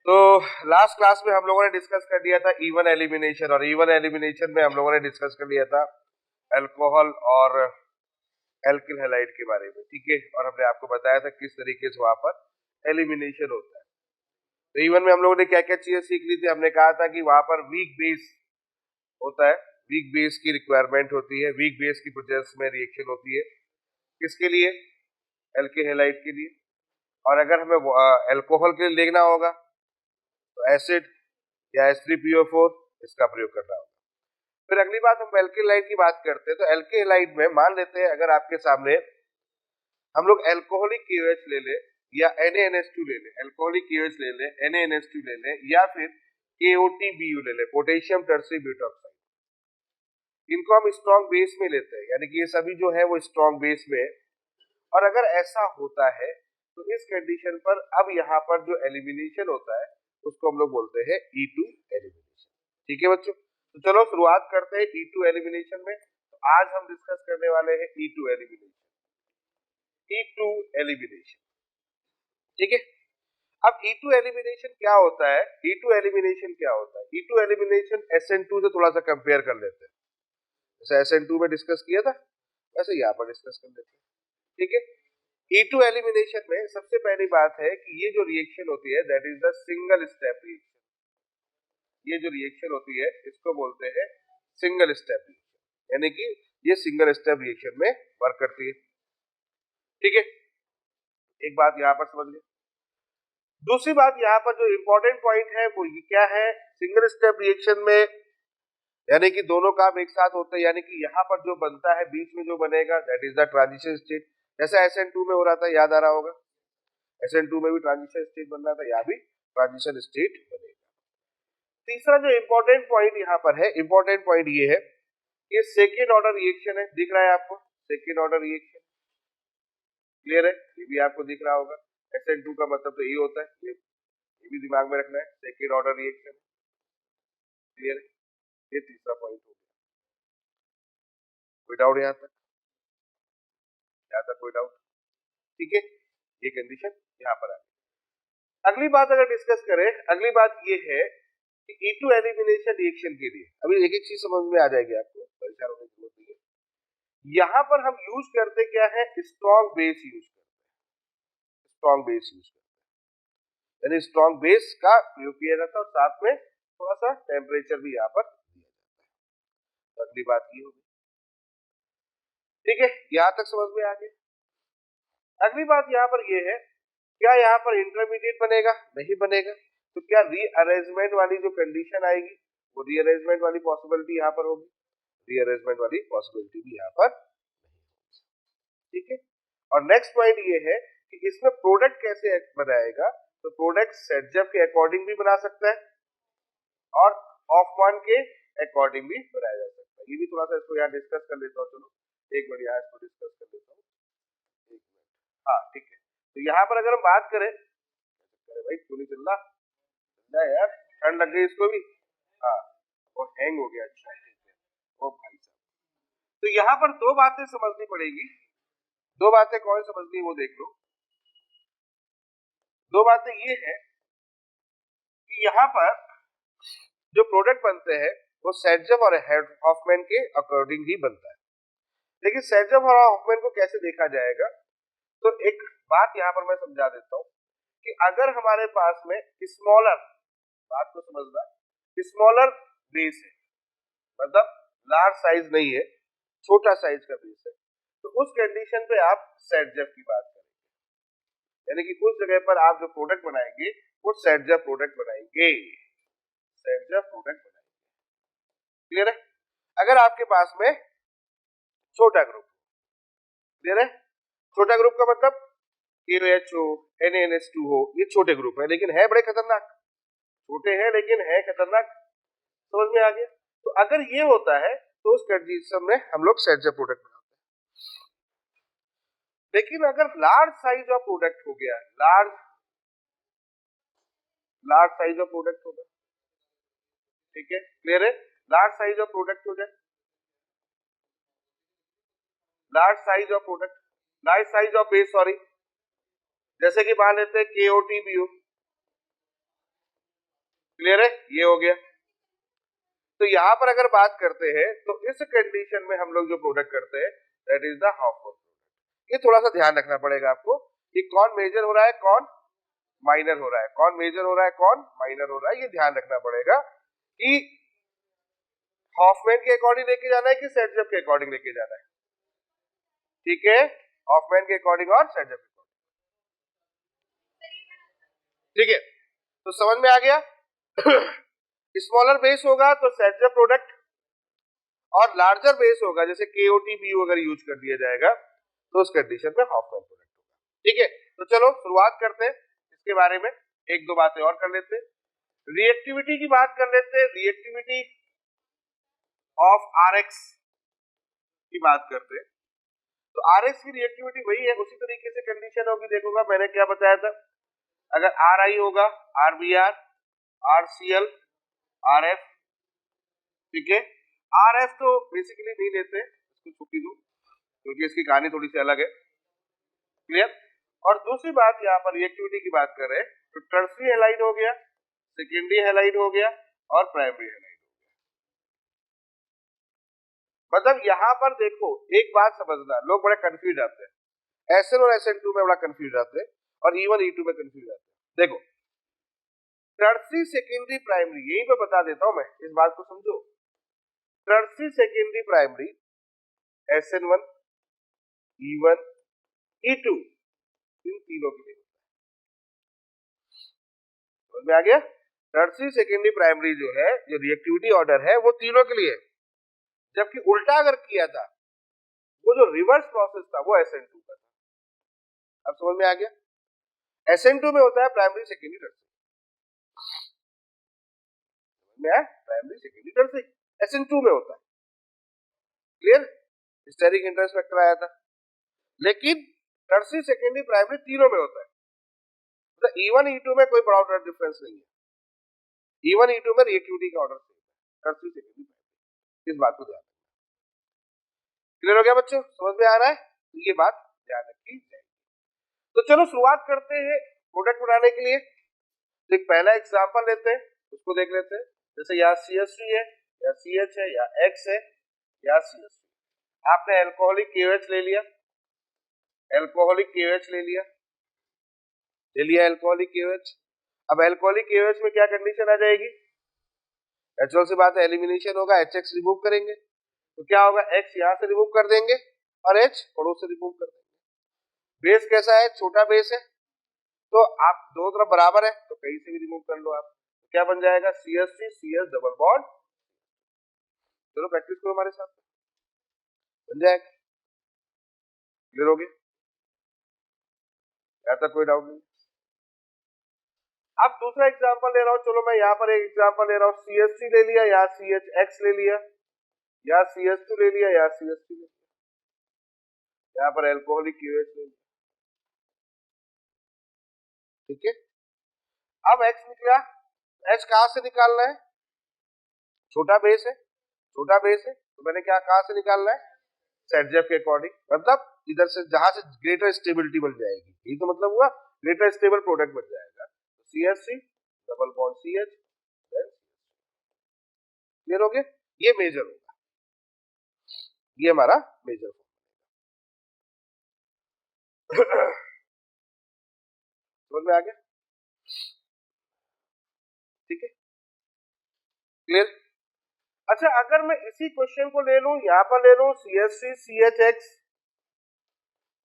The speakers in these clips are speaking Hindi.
तो लास्ट क्लास में हम लोगों ने डिस्कस कर लिया था इवन एलिमिनेशन, और इवन एलिमिनेशन में हम लोगों ने डिस्कस कर लिया था अल्कोहल और एल्किल हैलाइड के बारे में, ठीक है। और हमने आपको बताया था किस तरीके से वहां पर एलिमिनेशन होता है। तो इवन में हम लोगों ने क्या क्या चीजें सीख ली थी। हमने कहा था कि वहां पर वीक बेस होता है, वीक बेस की रिक्वायरमेंट होती है, वीक बेस की प्रोसेस में रिएक्शन होती है, किसके लिए? एल्किल हैलाइड के लिए। और अगर हमें अल्कोहल के लिए देखना होगा तो एसिड या H3PO4 इसका प्रयोग करना होगा। फिर अगली बात हम एल्किल हैलाइड की बात करते हैं। तो एल्किल हैलाइड में मान लेते हैं अगर आपके सामने हम लोग एल्कोहलिक KOH ले ले या NaNH2 ले ले, एल्कोहलिक KOH ले ले, NaNH2 ले ले, या फिर KOTBU ले ले, पोटेशियम टर्सरी ब्यूटॉक्साइड। इनको हम स्ट्रॉन्ग बेस में लेते हैं, यानी कि ये सभी जो है वो स्ट्रॉन्ग बेस में है। और अगर ऐसा होता है तो इस कंडीशन पर अब यहाँ पर जो एलिमिनेशन होता है उसको हम लोग बोलते हैं E2 एलिमिनेशन। ठीक है बच्चों, तो चलो शुरुआत करते हैं E2 एलिमिनेशन में। तो आज हम डिस्कस करने वाले हैं E2 एलिमिनेशन। E2 एलिमिनेशन, ठीक है। अब E2 एलिमिनेशन क्या होता है? E2 एलिमिनेशन क्या होता है? E2 एलिमिनेशन SN2 से थोड़ा सा कंपेयर कर लेते हैं। जैसे SN2 में डिस्कस किया था वैसे यहाँ पर डिस्कस कर लेते हैं, ठीक है। E2 एलिमिनेशन में सबसे पहली बात है कि ये जो रिएक्शन होती है that is the single step reaction. ये जो रिएक्शन होती है इसको बोलते हैं सिंगल स्टेप रिएक्शन, यानी कि ये सिंगल स्टेप रिएक्शन में वर्क करती है, ठीक है। एक बात यहाँ पर समझ लो। दूसरी बात यहाँ पर जो इंपॉर्टेंट पॉइंट है वो ये क्या है? सिंगल स्टेप रिएक्शन में यानी कि दोनों काम एक साथ होते हैं, यानी कि यहाँ पर जो बनता है बीच में जो बनेगा that is the transition state. जैसा SN2 में हो रहा था, याद आ रहा होगा, SN2 में भी ट्रांजिशन स्टेट बन रहा था, यहाँ भी ट्रांजिशन स्टेट बनेगा। तीसरा जो इंपॉर्टेंट पॉइंट यहाँ पर है, इंपॉर्टेंट पॉइंट ये है कि सेकेंड ऑर्डर रिएक्शन है, दिख रहा है आपको? सेकेंड ऑर्डर रिएक्शन क्लियर है? ये भी आपको दिख रहा होगा। SN2 का मतलब तो ये होता है, ये भी दिमाग में रखना है, सेकेंड ऑर्डर रिएक्शन, क्लियर है? ये तीसरा पॉइंट हो गया। कोई डाउट यहाँ तक? कोई डाउट? ठीक है, ये कंडीशन यहाँ पर आ गई। अगली बात अगर डिस्कस करें, अगली बात ये है कि E2 एलिमिनेशन रिएक्शन के लिए अभी एक एक चीज समझ में आ जाएगी आपको, परेशान होने की जरूरत नहीं है। यहाँ पर हम यूज करते क्या है? स्ट्रॉन्ग बेस यूज करते हैं, स्ट्रॉन्ग बेस यूज करते हैं, यानी स्ट्रॉन्ग बेस का प्रयोग किया जाता है और साथ में थोड़ा सा टेम्परेचर भी यहाँ पर दिया जाता है। तो अगली बात ये होगी, ठीक है, यहाँ तक समझ में आ गया। अगली बात यहाँ पर ये है, क्या यहाँ पर इंटरमीडिएट बनेगा? नहीं बनेगा। तो क्या रीअरेंजमेंट वाली जो कंडीशन आएगी वो रीअरेंजमेंट वाली पॉसिबिलिटी यहाँ पर होगी? रीअरेंजमेंट वाली पॉसिबिलिटी भी यहाँ पर नहीं, ठीक है। और नेक्स्ट पॉइंट ये है कि इसमें प्रोडक्ट कैसे बनाएगा? तो प्रोडक्ट सेटजेफ के अकॉर्डिंग भी बना सकता है और हॉफमैन के अकॉर्डिंग भी बनाया जा सकता है। ये भी थोड़ा सा इसको यहाँ डिस्कस कर लेता हूँ, चलो एक मिनट यहाँ इसको डिस्कस कर लेता हूँ, एक मिनट, हाँ ठीक है। तो यहाँ पर अगर हम बात करें, अरे भाई क्यों नहीं चल रहा यार, ठंड लग गई इसको भी, हाँ वो हैंग हो गया। अच्छा ठीक है, ओ भाई साहब, तो यहाँ पर दो बातें समझनी पड़ेगी। दो बातें कौन समझनी वो देख लो। दो बातें ये है कि यहाँ पर जो प्रोडक्ट बनते हैं वो सेटजेफ और हॉफमैन के अकॉर्डिंग ही बनता है। लेकिन सेटजेफ और हॉफमैन को कैसे देखा जाएगा? तो एक बात यहाँ पर मैं समझा देता हूँ कि अगर हमारे पास में स्मॉलर, बात को समझना, स्मॉलर बेस है, मतलब लार्ज साइज नहीं है, छोटा साइज का बेस है, तो उस कंडीशन पे आप सेटजेफ की बात करेंगे, यानी कि उस जगह पर आप जो प्रोडक्ट बनाएंगे वो सेटजेफ प्रोडक्ट बनाएंगे, सेटजेफ प्रोडक्ट बनाएंगे, क्लियर है? अगर आपके पास में छोटा ग्रुप, क्लियर है? छोटा ग्रुप का मतलब KOH हो, NaNH2 हो, ये छोटे ग्रुप है लेकिन है बड़े खतरनाक, छोटे हैं लेकिन है खतरनाक, समझ में आ गया? तो अगर ये होता है तो उस कंडीशन में हम लोग सेटजेफ प्रोडक्ट बनाते हैं। लेकिन अगर लार्ज साइज ऑफ प्रोडक्ट हो गया, लार्ज साइज ऑफ प्रोडक्ट होगा, ठीक है, क्लियर है? लार्ज साइज ऑफ प्रोडक्ट हो जाए, large size of product, large size of base, sorry, जैसे कि मान लेते हैं KOTBU, क्लियर है? ये हो गया। तो यहाँ पर अगर बात करते हैं तो इस कंडीशन में हम लोग जो प्रोडक्ट करते हैं that is the half mole. ये थोड़ा सा ध्यान रखना पड़ेगा आपको कि कौन मेजर हो रहा है, कौन माइनर हो रहा है, कौन मेजर हो रहा है, कौन माइनर हो रहा है, ये ध्यान रखना पड़ेगा कि हॉफमैन के अकॉर्डिंग लेके जाना है कि सेटजब के अकॉर्डिंग लेके जाना है। ठीक है, हॉफमैन के अकॉर्डिंग और सेटजब के अकॉर्डिंग। ठीक है, तो समझ में आ गया। स्मॉलर बेस होगा तो सेटजब प्रोडक्ट, और लार्जर बेस होगा जैसे केओटी बी अगर यूज कर दिया जाएगा तो उस कंडीशन में हॉफमैन प्रोडक्ट होगा। ठीक है, तो चलो शुरुआत करते हैं इसके बारे में, एक दो बातें और कर लेते हैं। रिएक्टिविटी की बात कर लेते हैं, रिएक्टिविटी ऑफ आरएक्स की बात करते हैं। तो आरएक्स की रिएक्टिविटी वही है, उसी तरीके से कंडीशन होगी। देखोगा मैंने क्या बताया था, अगर आर आई होगा, आरबीआर, आरसीएल, आरएफ। ठीक है, आरएफ तो बेसिकली नहीं लेते, इसको छुट्टी दो क्योंकि इसकी कहानी थोड़ी सी अलग है। क्लियर? और दूसरी बात यहाँ पर रिएक्टिविटी की बात कर रहे हैं तो टर्सरी हैलाइड हो गया, सेकेंडरी हैलाइड हो गया और प्राइमरी हैलाइड हो गया। मतलब यहाँ पर देखो एक बात समझना, लोग बड़े कंफ्यूज आते हैं, एसएन और एसएन2 में बड़ा कंफ्यूज आते हैं और E1 E2 में कंफ्यूज आते हैं। देखो टर्सरी सेकेंडरी प्राइमरी यहीं पे बता देता हूं मैं, इस बात को समझो। Tertiary secondary primary SN1, E1, E2 इन तीनों के लिए समझ में आ गया। टर्सरी सेकेंडरी प्राइमरी जो है, जो रिएक्टिविटी ऑर्डर है वो तीनों के लिए, जबकि उल्टा अगर किया था वो जो रिवर्स प्रोसेस था वो SN2 का था। अब समझ में आ गया। SN2 में होता है primary secondary tertiary, primary secondary tertiary SN2 में होता है। क्लियर? स्टेरिक इंटरेस्ट फैक्टर आया था, लेकिन टर्सरी सेकेंडरी प्राइमरी तीनों में होता है। तो E1 E2 में कोई बड़ा डिफरेंस नहीं है। E1 E2 में रिएक्टिविटी का ऑर्डर टर्सरी सेकेंडरी प्राइमरी, इस बात को ध्यान रखना। क्लियर हो गया बच्चों? समझ में आ रहा है? तो ये बात ध्यान रखी जाएगी। तो चलो शुरुआत करते हैं प्रोडक्ट बनाने के लिए। तो एक पहला एग्जांपल लेते हैं, उसको देख लेते हैं। जैसे यहाँ CH3 है या CH है या X है या CH3। आपने एल्कोहलिक KOH ले लिया, एल्कोहलिक KOH ले लिया एल्कोहलिक KOH। अब एल्कोहलिक KOH में क्या कंडीशन आ जाएगी? नेचुरल सी बात है, एलिमिनेशन होगा, HX रिमूव करेंगे तो क्या होगा, X यहां से रिमूव कर देंगे और H पड़ोस से रिमूव कर देंगे। बेस कैसा है? छोटा बेस है, तो आप दोनों तरफ बराबर है तो कहीं से भी रिमूव कर लो आप। क्या बन जाएगा? CH3 CS double bond. चलो प्रैक्टिस करो हमारे साथ, बन जाएगा। क्लियर हो गया? यहाँ तक कोई डाउट नहीं। अब दूसरा एग्जांपल ले रहा हूं, चलो मैं यहाँ पर एक एग्जांपल ले रहा हूँ। CH3 ले लिया, यहाँ CHX ले लिया, यहाँ CH2 ले लिया, यहाँ CH3 ले लिया, यहाँ पर एल्कोहलिक KOH ले लिया। ठीक है, अब X निकला, H कहां से निकालना है? छोटा बेस है, छोटा बेस है तो मैंने क्या कहां से निकालना है? सेटजेफ के अकॉर्डिंग, मतलब इधर से जहां से ग्रेटर स्टेबिलिटी बन जाएगी, यही तो मतलब हुआ, ग्रेटर स्टेबल प्रोडक्ट बन जाएगा। CH3 double bond CH। Clear हो गया? ये मेजर होगा, ये हमारा मेजर होगा। समझ में आ गया? ठीक है, क्लियर? अच्छा, अगर मैं इसी क्वेश्चन को ले लूं, यहां पर ले लूं CH3 CHX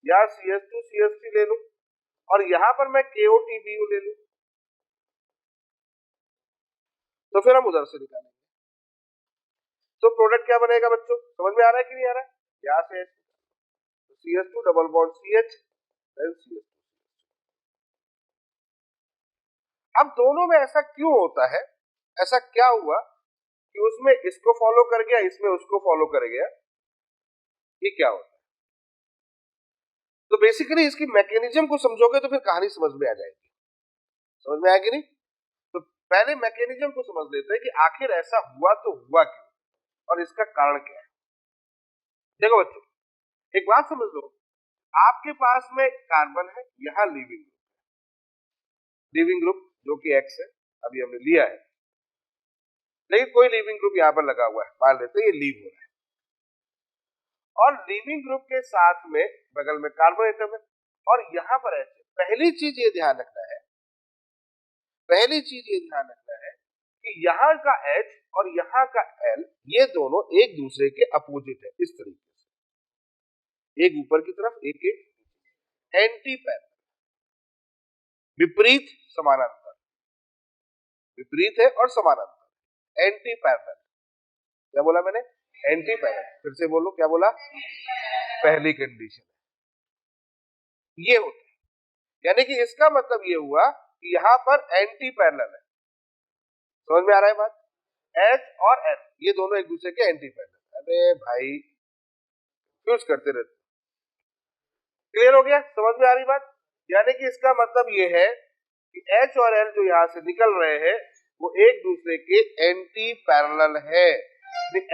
या CH2 CH3 ले लूं और यहां पर मैं KOTBU ले लूं, तो फिर हम उधर से निकालेंगे। तो प्रोडक्ट क्या बनेगा बच्चों? समझ में आ रहा है कि नहीं आ रहा है? यहां से CH2 double bond CH then CH2। अब दोनों में ऐसा क्यों होता है? ऐसा क्या हुआ कि उसमें इसको फॉलो कर गया, इसमें उसको फॉलो कर गया? ये क्या होता है? तो बेसिकली इसकी मैकेनिज्म को समझोगे तो फिर कहानी समझ में आ जाएगी। समझ में आएगी नहीं? तो पहले मैकेनिज्म को समझ लेते हैं कि आखिर ऐसा हुआ तो हुआ क्यों और इसका कारण क्या है। देखो बच्चों, एक बात समझ लो, आपके पास में कार्बन है, यहां लिविंग ग्रुप जो कि X है, अभी हमने लिया है। लेकिन कोई लीविंग ग्रुप यहाँ पर लगा हुआ है, मान लेते हैं ये लीव हो रहा है, और लीविंग ग्रुप के साथ में बगल में कार्बन एटम है और यहाँ पर है। पहली चीज ये ध्यान रखना है, पहली चीज ये ध्यान रखना है कि यहाँ का H और यहाँ का L ये दोनों एक दूसरे के अपोजिट है, इस तरीके से, एक ऊपर की तरफ एक एंटी पैरेलल, विपरीत समानांतर, विपरीत है और समानांतर, एंटी पैरेलल। क्या बोला मैंने? Anti parallel. फिर से बोलो, क्या बोला? पहली कंडीशन ये होता है, यानी कि इसका मतलब ये हुआ कि यहाँ पर एंटी पैरेलल है। समझ में आ रहा है बात? H और L ये दोनों एक दूसरे के एंटी पैरेलल। अरे भाई यूज करते रहते। क्लियर हो गया? समझ में आ रही बात? यानी कि इसका मतलब ये है कि H और L जो यहाँ से निकल रहे हैं वो एक दूसरे के एंटी पैरेलल है।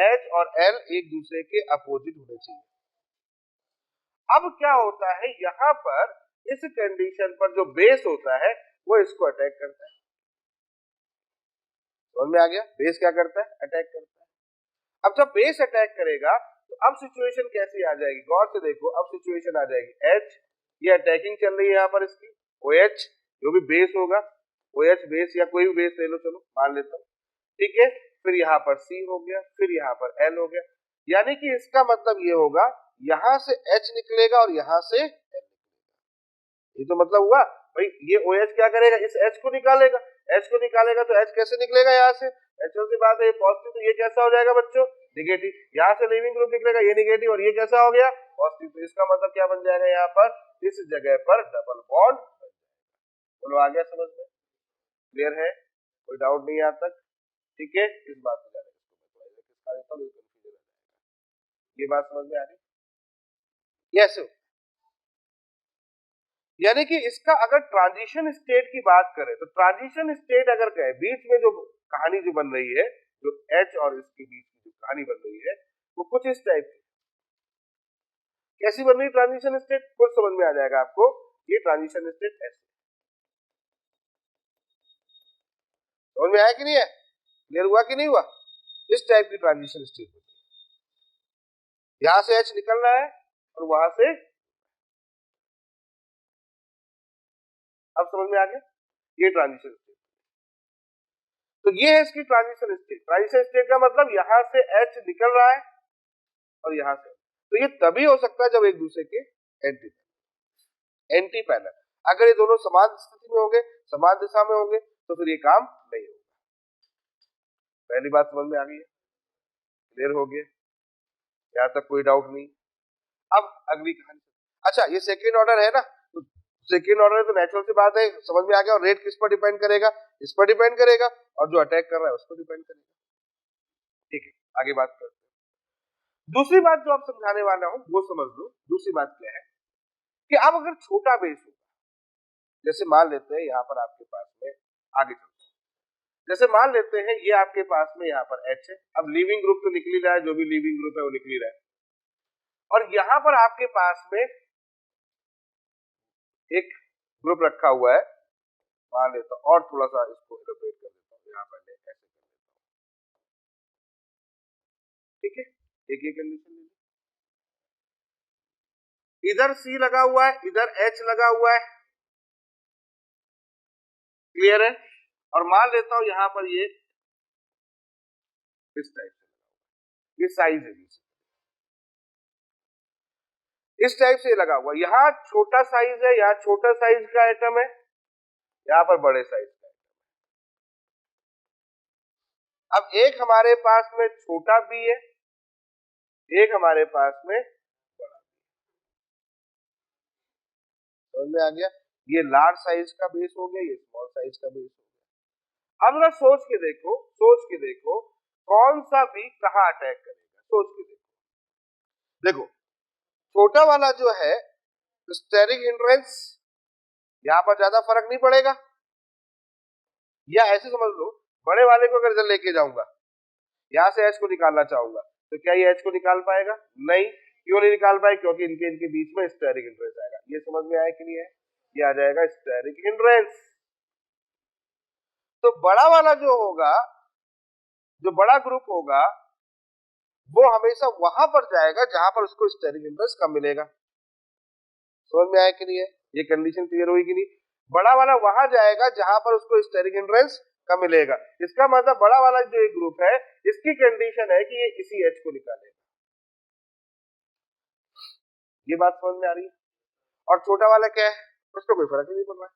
H और L एक दूसरे के अपोजिट होने चाहिए। अब क्या होता है, यहाँ पर इस कंडीशन पर जो बेस होता है वो इसको अटैक करता है। समझ में आ गया? बेस क्या करता है? अटैक करता है। अब जब बेस अटैक करेगा तो अब सिचुएशन कैसी आ जाएगी? गौर से देखो, अब सिचुएशन आ जाएगी H, ये अटैकिंग चल रही है यहाँ पर इसकी, OH जो भी बेस होगा, OH बेस या कोई भी बेस ले लो, चलो मान लेता हूँ, ठीक है। फिर यहाँ पर C हो गया, फिर यहाँ पर L हो गया, यानी कि इसका मतलब ये होगा यहाँ से H निकलेगा और यहाँ से L निकलेगा। ये तो मतलब हुआ भाई, ये OH क्या करेगा? इस H को निकालेगा, H को निकालेगा तो H कैसे निकलेगा? यहाँ से HL से बात है पॉजिटिव, तो ये कैसा हो जाएगा बच्चों? निगेटिव। यहाँ से लीविंग ग्रुप निकलेगा, ये निगेटिव, और ये कैसा हो गया? पॉजिटिव। तो इसका मतलब क्या बन जाएगा? यहाँ पर इस जगह पर डबल बॉन्ड। बोलो आ गया समझ में? क्लियर है? कोई डाउट नहीं यहाँ तक? ठीक है, इस बात को जाने, ये बात समझ में आ रही? यस। यानी कि इसका अगर ट्रांजिशन स्टेट की बात करें तो ट्रांजिशन स्टेट अगर कहे, बीच में जो कहानी जो बन रही है, जो H और इसके बीच की जो कहानी बन रही है वो कुछ इस टाइप की। कैसी बन रही ट्रांजिशन स्टेट? कुछ समझ में आ जाएगा आपको। ये ट्रांजिशन स्टेट ऐसे समझ में आया कि नहीं है? क्लियर हुआ कि नहीं हुआ? इस टाइप की ट्रांजिशन स्टेट होती है। यहां से H निकल रहा है और वहां से, अब समझ में आ गया? ये ट्रांजिशन स्टेट। तो ये है इसकी ट्रांजिशन स्टेट। ट्रांजिशन स्टेट का मतलब यहां से H निकल रहा है और यहां से, तो ये तभी हो सकता है जब एक दूसरे के एंटी पैरेलल। अगर ये दोनों समान स्थिति में होंगे, समान दिशा में होंगे, तो फिर ये काम नहीं होगा। पहली बात समझ में आ गई है? क्लियर हो गया? यहां तक कोई डाउट नहीं? अब अगली कहानी। अच्छा, ये सेकेंड ऑर्डर है ना, तो सेकेंड ऑर्डर है तो नेचुरल सी बात है, समझ में आ गया। और रेट किस पर डिपेंड करेगा? इस पर डिपेंड करेगा, और जो अटैक कर रहा है उस पर डिपेंड करेगा। ठीक है, आगे बात करते हैं। दूसरी बात जो आप समझाने वाला हूं वो समझ लो। दूसरी बात क्या है कि अब अगर छोटा बेस हो, जैसे मान लेते हैं यहाँ पर आपके पास में, आगे चलते हैं, जैसे मान लेते हैं ये आपके पास में यहाँ पर H है। अब लीविंग ग्रुप तो निकल ही रहा है, जो भी लीविंग ग्रुप है वो निकल ही रहा है, और यहाँ पर आपके पास में एक ग्रुप रखा हुआ है, मान लेता हूं, और थोड़ा सा इसको एलोब्रेट कर देता हूं, यहाँ पर ऐसे कर देता हूं, ठीक है। एक ही कंडीशन ले लो, इधर C लगा हुआ है, इधर H लगा हुआ है, क्लियर है। और मान लेता हूं यहाँ पर ये इस टाइप से, ये साइज है, इस टाइप से लगा हुआ। यहाँ छोटा साइज है, यहाँ छोटा साइज का एटम है, यहाँ पर बड़े साइज का एटम है। अब एक हमारे पास में छोटा भी है, एक हमारे पास में बड़ा। समझ में आ गया? ये लार्ज साइज का बेस हो गया, ये स्मॉल साइज का बेस हो गया। अब ना सोच के देखो, सोच के देखो कौन सा भी कहां अटैक करेगा। सोच के देखो, देखो छोटा वाला जो है स्टेरिक हिंड्रेंस, यहां पर ज्यादा फर्क नहीं पड़ेगा। या ऐसे समझ लो, बड़े वाले को अगर इधर लेके जाऊंगा, यहां से H को निकालना चाहूंगा, तो क्या ये H को निकाल पाएगा? नहीं। क्यों नहीं निकाल पाए? क्योंकि इनके बीच में स्टेरिक हिंड्रेंस आएगा। ये समझ में आया कि नहीं है? ये आ जाएगा स्टेरिक हिंड्रेंस। तो बड़ा वाला जो होगा जो बड़ा ग्रुप होगा वो हमेशा वहां पर जाएगा जहां पर उसको स्टेरिक हिंड्रेंस कम मिलेगा। समझ में आया कि नहीं है? ये कंडीशन क्लियर हुई कि नहीं? बड़ा वाला वहां जाएगा जहां पर उसको स्टेरिक हिंड्रेंस कम मिलेगा। इसका मतलब बड़ा वाला जो एक ग्रुप है इसकी कंडीशन है कि ये इसी एच को निकालेगा। ये बात समझ में आ रही है? और छोटा वाला क्या है? उसको कोई फर्क ही नहीं पड़ रहा है,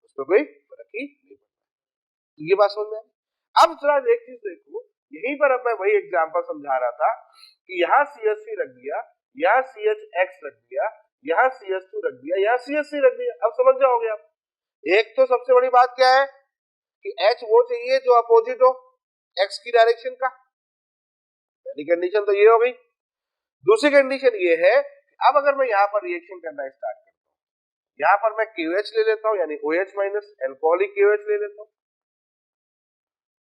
उसको कोई फर्क ही नहीं पड़ रहा। तो ये बात समझ में आई। अब जरा एक चीज देखो, यहीं पर अब मैं वही एग्जांपल समझा रहा था कि यहाँ CH3 रख दिया, यहाँ CHX रख दिया, यहाँ CH2 रख दिया, यहाँ CH3 रख दिया। अब समझ जाओगे आप। एक तो सबसे बड़ी बात क्या है कि H वो चाहिए जो अपोजिट हो X की डायरेक्शन का। पहली कंडीशन तो ये हो गई। दूसरी कंडीशन ये है कि अब अगर मैं यहाँ पर रिएक्शन करना स्टार्ट करता हूँ, यहाँ पर मैं QH ले लेता हूँ यानी OH माइनस एल्कोहलिक QH ले लेता हूँ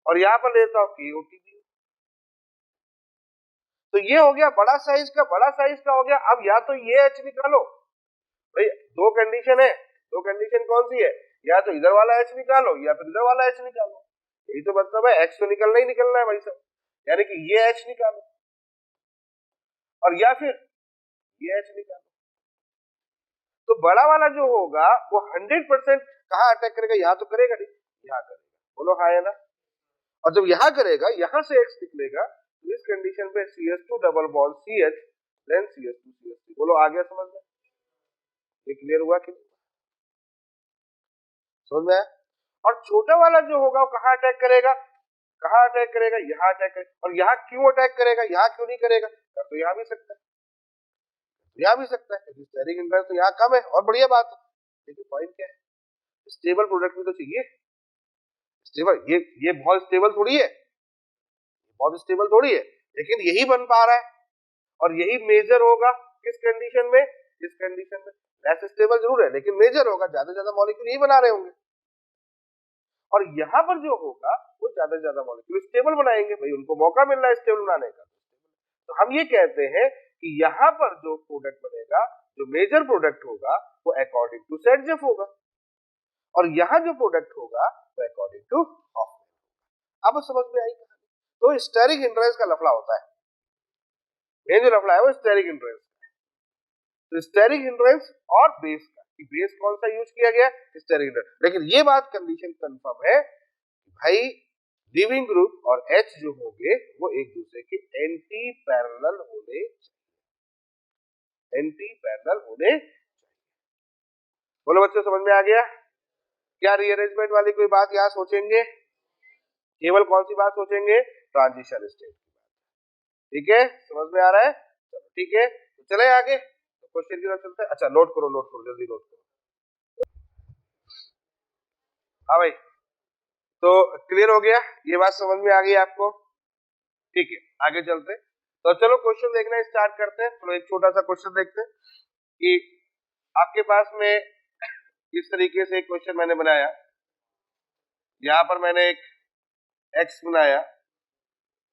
और यहाँ पर लेता हूँ KOT। तो ये हो गया बड़ा साइज का हो गया। अब या तो ये H निकालो, भाई दो कंडीशन है, दो कंडीशन कौन सी है? या तो इधर वाला H निकालो या फिर इधर वाला H निकालो। यही तो मतलब है, H तो निकलना ही निकलना है भाई साहब, यानी कि ये H निकालो और या फिर ये H निकालो। तो बड़ा वाला जो होगा वो 100% कहाँ अटैक करेगा? यहाँ तो करेगा नहीं, यहाँ करेगा। बोलो हाँ है ना? और जब यहाँ करेगा, यहाँ से X निकलेगा, तो इस कंडीशन पे CH2 double bond CH then CH2 CH3। बोलो आ गया समझ में? ये क्लियर हुआ कि नहीं? समझ में आया? और छोटा वाला जो होगा वो कहाँ अटैक करेगा? कहाँ अटैक करेगा? यहाँ अटैक करेगा। और यहाँ क्यों अटैक करेगा? यहाँ क्यों नहीं करेगा? कर तो यहाँ भी सकता है, यहाँ भी सकता है, स्टेरिक हिंड्रेंस तो यहाँ कम है और बढ़िया बात है। लेकिन पॉइंट क्या है? स्टेबल प्रोडक्ट भी तो चाहिए। स्टेबल ये बहुत स्टेबल थोड़ी है, बहुत स्टेबल थोड़ी है, लेकिन यही बन पा रहा है और यही मेजर होगा किस कंडीशन में? इस कंडीशन में लेस स्टेबल जरूर है लेकिन मेजर होगा, ज्यादा मॉलिक्यूल यही बना रहे होंगे। और यहाँ पर जो होगा वो ज्यादा मॉलिक्यूल स्टेबल बनाएंगे, भाई उनको मौका मिल रहा है स्टेबल बनाने का। तो हम ये कहते हैं कि यहाँ पर जो प्रोडक्ट बनेगा, जो मेजर प्रोडक्ट होगा वो अकॉर्डिंग टू सेट होगा और यहाँ जो प्रोडक्ट होगा वो अकॉर्डिंग टू हॉफमैन। अब समझ में आई कहानी? तो स्टेरिक हिंड्रेंस का लफड़ा होता है, ये जो लफड़ा है वो स्टेरिक हिंड्रेंस। तो स्टेरिक हिंड्रेंस और बेस का, कि बेस कौन सा यूज किया गया? Steric hindrance. लेकिन ये बात कंडीशन कंफर्म है भाई लीविंग ग्रुप और H जो होंगे वो एक दूसरे के एंटी पैरेलल होने चाहिए, एंटी पैरेलल होने चाहिए। बोलो बच्चों समझ में आ गया? क्या रीअरेंजमेंट वाली कोई बात यहाँ सोचेंगे? केवल कौन सी बात सोचेंगे? ट्रांजिशन स्टेट की बात। ठीक है, समझ में आ रहा है? चलो ठीक है, तो चले आगे क्वेश्चन की तरफ चलते हैं। अच्छा नोट करो जल्दी नोट करो। हाँ भाई, तो क्लियर हो गया, ये बात समझ में आ गई आपको? ठीक है, आगे चलते हैं। तो चलो क्वेश्चन देखना स्टार्ट करते हैं। चलो एक छोटा सा क्वेश्चन देखते हैं कि आपके पास में इस तरीके से एक क्वेश्चन मैंने बनाया। यहाँ पर मैंने एक X बनाया,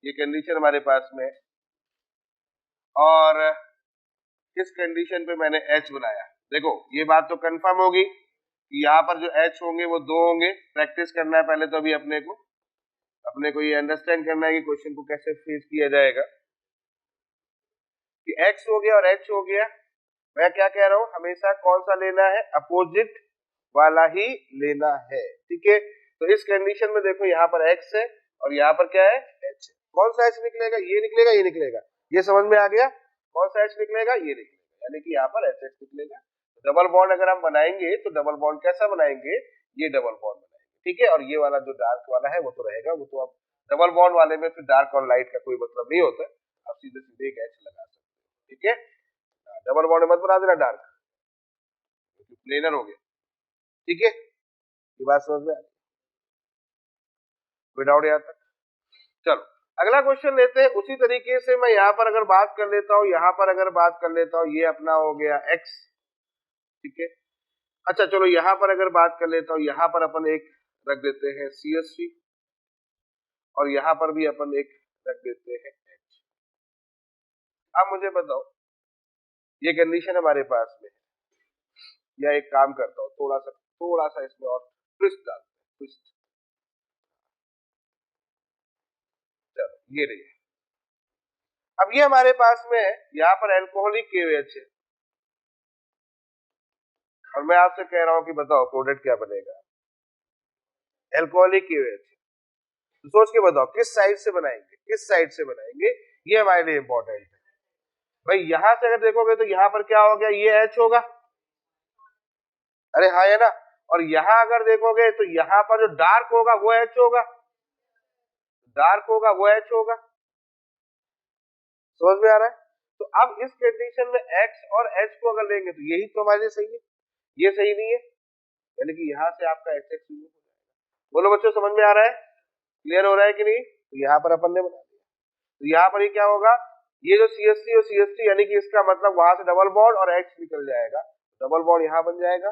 ये कंडीशन हमारे पास में, और किस कंडीशन पे मैंने H बनाया। देखो ये बात तो कंफर्म होगी कि यहाँ पर जो H होंगे वो दो होंगे। प्रैक्टिस करना है पहले तो अभी अपने को ये अंडरस्टैंड करना है कि क्वेश्चन को कैसे फेस किया जाएगा। कि X हो गया और H हो गया, मैं क्या कह रहा हूँ, हमेशा कौन सा लेना है? अपोजिट वाला ही लेना है। ठीक है, तो इस कंडीशन में देखो यहाँ पर X है और यहाँ पर क्या है? H। कौन सा H निकलेगा? ये निकलेगा, ये निकलेगा। ये समझ में आ गया? कौन सा H निकलेगा? ये निकलेगा, यानी कि यहाँ पर HH निकलेगा। डबल बॉन्ड अगर हम बनाएंगे तो डबल बॉन्ड कैसा बनाएंगे? ये डबल बॉन्ड बनाएंगे। ठीक है, और ये वाला जो डार्क वाला है वो तो रहेगा, वो तो अब डबल बॉन्ड वाले में फिर डार्क और लाइट का कोई मतलब नहीं होता, आप सीधे सीधे एक H लगा सकते हो। ठीक है, डबल बॉन्ड मत बना देना डार्क, प्लेनर हो गया। ठीक है, ये बात समझ में आ गई? कोई डाउट यहाँ तक? चलो अगला क्वेश्चन लेते हैं। उसी तरीके से मैं यहाँ पर अगर बात कर लेता हूँ, यहाँ पर अगर बात कर लेता हूँ, ये अपना हो गया X। ठीक है, अच्छा चलो यहाँ पर अगर बात कर लेता हूँ, यहाँ पर अपन एक रख देते हैं CH3 और यहाँ पर भी अपन एक रख देते हैं H। अब मुझे बताओ, ये कंडीशन हमारे पास में, या एक काम करता हूँ, थोड़ा सा इसमें और ट्विस्ट डालते हैं, ट्विस्ट। ये रही। अब ये हमारे पास में यहाँ पर एल्कोहलिक KOH है और मैं आपसे कह रहा हूं कि बताओ प्रोडक्ट क्या बनेगा, एल्कोहलिक KOH। तो सोच के बताओ किस साइड से बनाएंगे, किस साइड से बनाएंगे, ये हमारे लिए इंपॉर्टेंट है भाई। यहां से अगर देखोगे तो यहां पर क्या हो गया, ये H होगा, अरे हाँ है ना। और यहां अगर देखोगे तो यहां पर जो डार्क होगा वो H होगा, डार्क होगा वो H होगा। समझ में आ रहा है? तो अब इस कंडीशन में X और H को अगर लेंगे तो यही तो हमारे लिए सही है, ये सही नहीं है, यानी कि यहां से आपका HX हो जाएगा। बोलो बच्चों समझ में आ रहा है, क्लियर हो रहा है कि नहीं? तो यहाँ पर अपन ने बना दिया, तो यहाँ पर ये क्या होगा, ये जो CH3 और CH3 यानी कि इसका मतलब वहां से डबल बॉन्ड और H निकल जाएगा, डबल बॉन्ड यहाँ बन जाएगा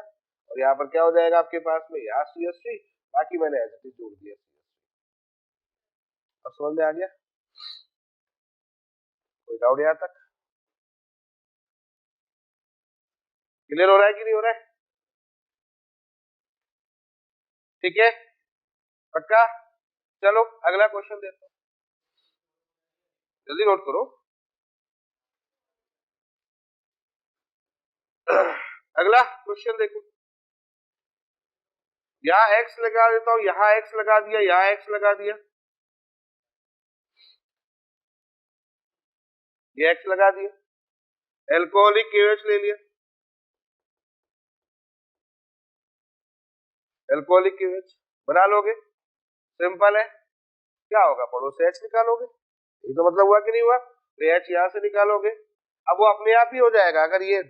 और यहाँ पर क्या हो जाएगा आपके पास में, यहाँ CH3, बाकी मैंने H3 जोड़ दिया। अब समझ में आ गया, कोई डाउट यहाँ तक? क्लियर हो रहा है कि नहीं हो रहा है? ठीक है, पक्का? चलो अगला क्वेश्चन देता हूं, जल्दी नोट करो। अगला क्वेश्चन देखो, यहाँ X लगा देता हूं, यहाँ X लगा दिया, यहाँ X लगा दिया, ये X लगा दिया, एल्कोहलिक KOH ले लिया, एल्कोहलिक KOH बना लोगे, सिंपल है। क्या होगा, पड़ोस से H निकालोगे, ये तो मतलब हुआ कि नहीं हुआ, तो H यहां से निकालोगे, अब वो अपने आप ही हो जाएगा। अगर ये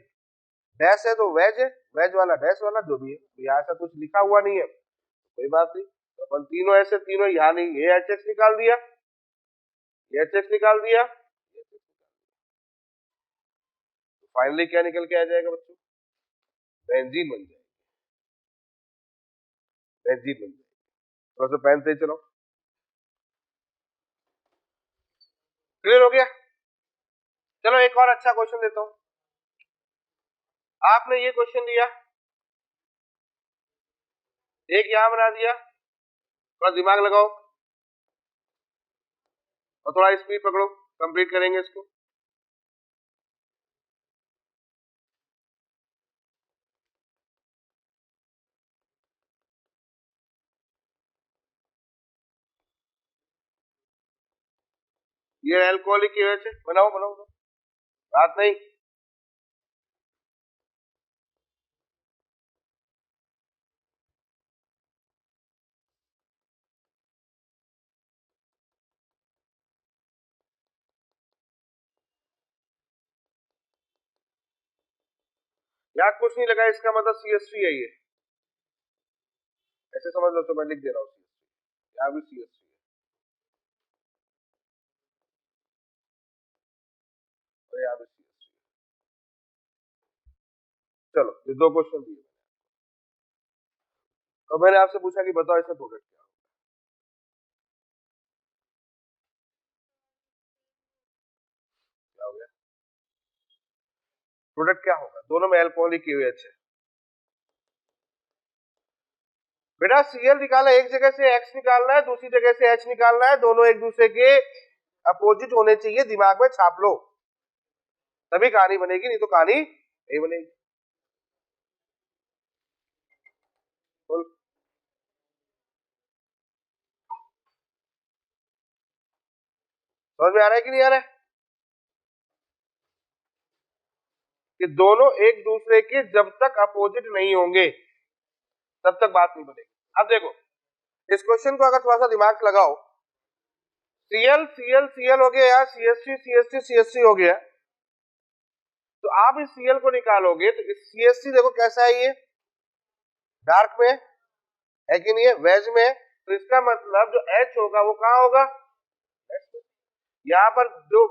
डैश है तो वेज है, वेज वाला डैश वाला जो भी है, तो यहाँ ऐसा कुछ लिखा हुआ नहीं है, कोई बात नहीं। तो अपन तीनों ऐसे तीनों यहाँ नहीं, ये HX निकाल दिया, ये HX निकाल दिया, तो फाइनली क्या निकल के आ जाएगा बच्चों, बेंजीन बन जाएगा, बेंजीन बन जाएगा। थोड़ा सा पेन से चलो, क्लियर हो गया? चलो एक और अच्छा क्वेश्चन देता हूं, आपने ये क्वेश्चन दिया, एक यहां बना दिया, थोड़ा दिमाग लगाओ और थोड़ा स्पीड पकड़ो, कंप्लीट करेंगे इसको। ये एल्कोहलिक KOH है, बनाओ बनाओ, बात नहीं। याद कुछ नहीं लगा, इसका मतलब CH3 है, ये ऐसे समझ लो, तो मैं लिख दे रहा हूँ यहाँ भी CH3 है और यहाँ भी CH3। चलो ये दो क्वेश्चन दिए, तो मैंने आपसे पूछा कि बताओ इसका प्रोडक्ट क्या होगा, क्या हो गया, प्रोडक्ट क्या होगा, दोनों में एल्कोहलिक KOH है। बेटा Cl निकालना, एक जगह से X निकालना है, दूसरी जगह से H निकालना है, दोनों एक दूसरे के अपोजिट होने चाहिए, दिमाग में छाप लो, तभी कहानी बनेगी, नहीं तो कहानी नहीं बनेगी। बोल, समझ में आ रहा है कि नहीं आ रहा है, कि दोनों एक दूसरे के जब तक अपोजिट नहीं होंगे तब तक बात नहीं बनेगी। अब देखो इस क्वेश्चन को अगर थोड़ा सा दिमाग से लगाओ, Cl Cl Cl हो गया, यहाँ CH3 CH3 CH3 हो गया, तो आप इस Cl को निकालोगे तो इस CH3 देखो कैसा है, ये डार्क में है कि नहीं है, वेज में, तो इसका मतलब जो H होगा वो कहाँ होगा, यहाँ पर जो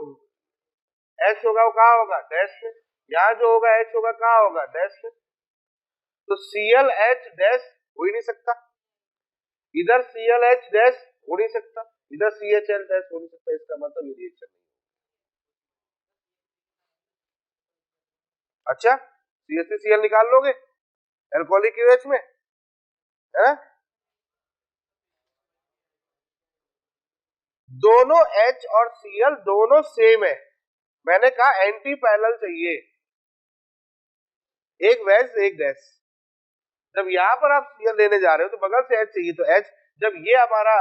H होगा वो कहाँ होगा, डैश में, यहाँ जो होगा H होगा कहाँ होगा, डैश में। तो ClH डैश हो ही नहीं सकता, इधर ClH डैश हो नहीं सकता, इधर CHL डैश हो नहीं सकता, इसका मतलब ये रिएक्शन नहीं। अच्छा CH3Cl निकाल लोगे एल्कोहलिक KOH में, है ना? दोनों H और Cl दोनों सेम है, मैंने कहा एंटी पैरेलल चाहिए, एक वैज एक डैश। जब यहां पर आप Cl लेने जा रहे हो तो बगल से H चाहिए, तो H जब ये हमारा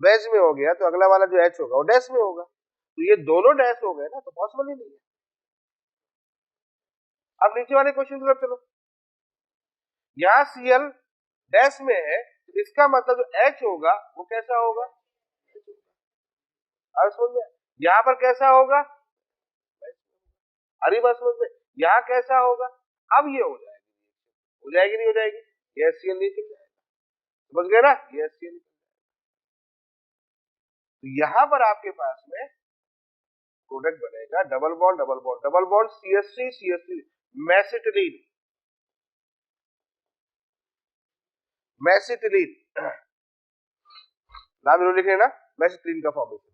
वैज में हो गया तो अगला वाला जो H होगा वो डैश में होगा, तो ये दोनों डैश हो गए ना, तो पॉसिबल ही नहीं है। अब नीचे वाले क्वेश्चन की तरफ चलो, यहाँ Cl डैश में है तो इसका मतलब जो H होगा वो कैसा होगा, अब समझ में, यहाँ पर कैसा होगा, अरे बात समझ में, यहाँ कैसा होगा, अब ये हो जाएगी नहीं हो जाएगी, ये HCl नहीं चल जाएगा, समझ गए ना, ये HCl। तो यहाँ पर आपके पास में प्रोडक्ट बनेगा double bond double bond double bond CH3 CH3 mesitylene, mesitylene नाम जरूर लिख लेना, मेसिटिलीन का फॉर्मेशन।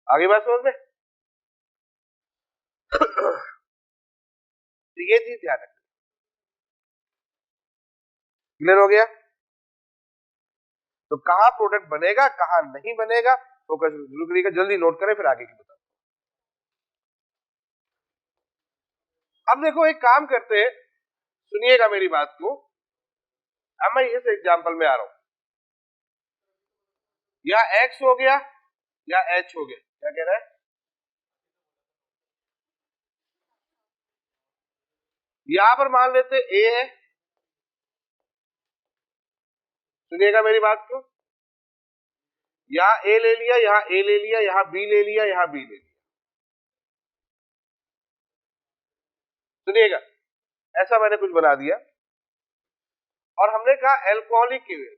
आगे बात समझ में तो ये चीज ध्यान रखना, क्लियर हो गया। तो कहां प्रोडक्ट बनेगा कहां नहीं बनेगा, फोकस जरूर करिएगा, जल्दी नोट करें फिर आगे की बता। अब देखो एक काम करते हैं, सुनिएगा मेरी बात को, अब मैं इस एग्जांपल में आ रहा हूं, या X हो गया या H हो गया, क्या कह रहा है, यहां पर मान लेते A है, सुनिएगा मेरी बात को, यहां A ले लिया, यहां A ले लिया, यहां B ले लिया, यहां B ले लिया, सुनिएगा ऐसा मैंने कुछ बना दिया, और हमने कहा एल्कोहलिक केवेज,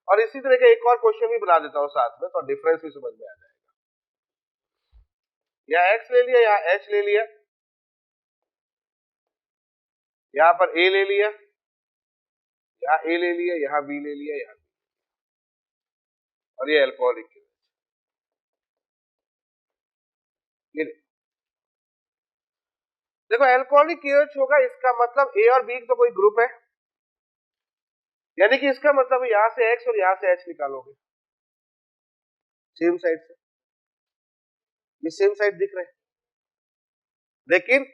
और इसी तरह का एक और क्वेश्चन भी बना देता हूं साथ में, तो डिफरेंस भी समझ में आ जाएगा। यहाँ X ले लिया, यहाँ H ले लिया, यहां पर A ले लिया, यहाँ A ले लिया, यहाँ B ले लिया, यहाँ B, और ये एल्कोहलिक केवेज, ये देखो एल्कोहलिक केवेज होगा, इसका मतलब A और B तो कोई ग्रुप है, यानी कि इसका मतलब यहां से X और यहां से H निकालोगे सेम साइड से, ये सेम साइड दिख रहे हैं, लेकिन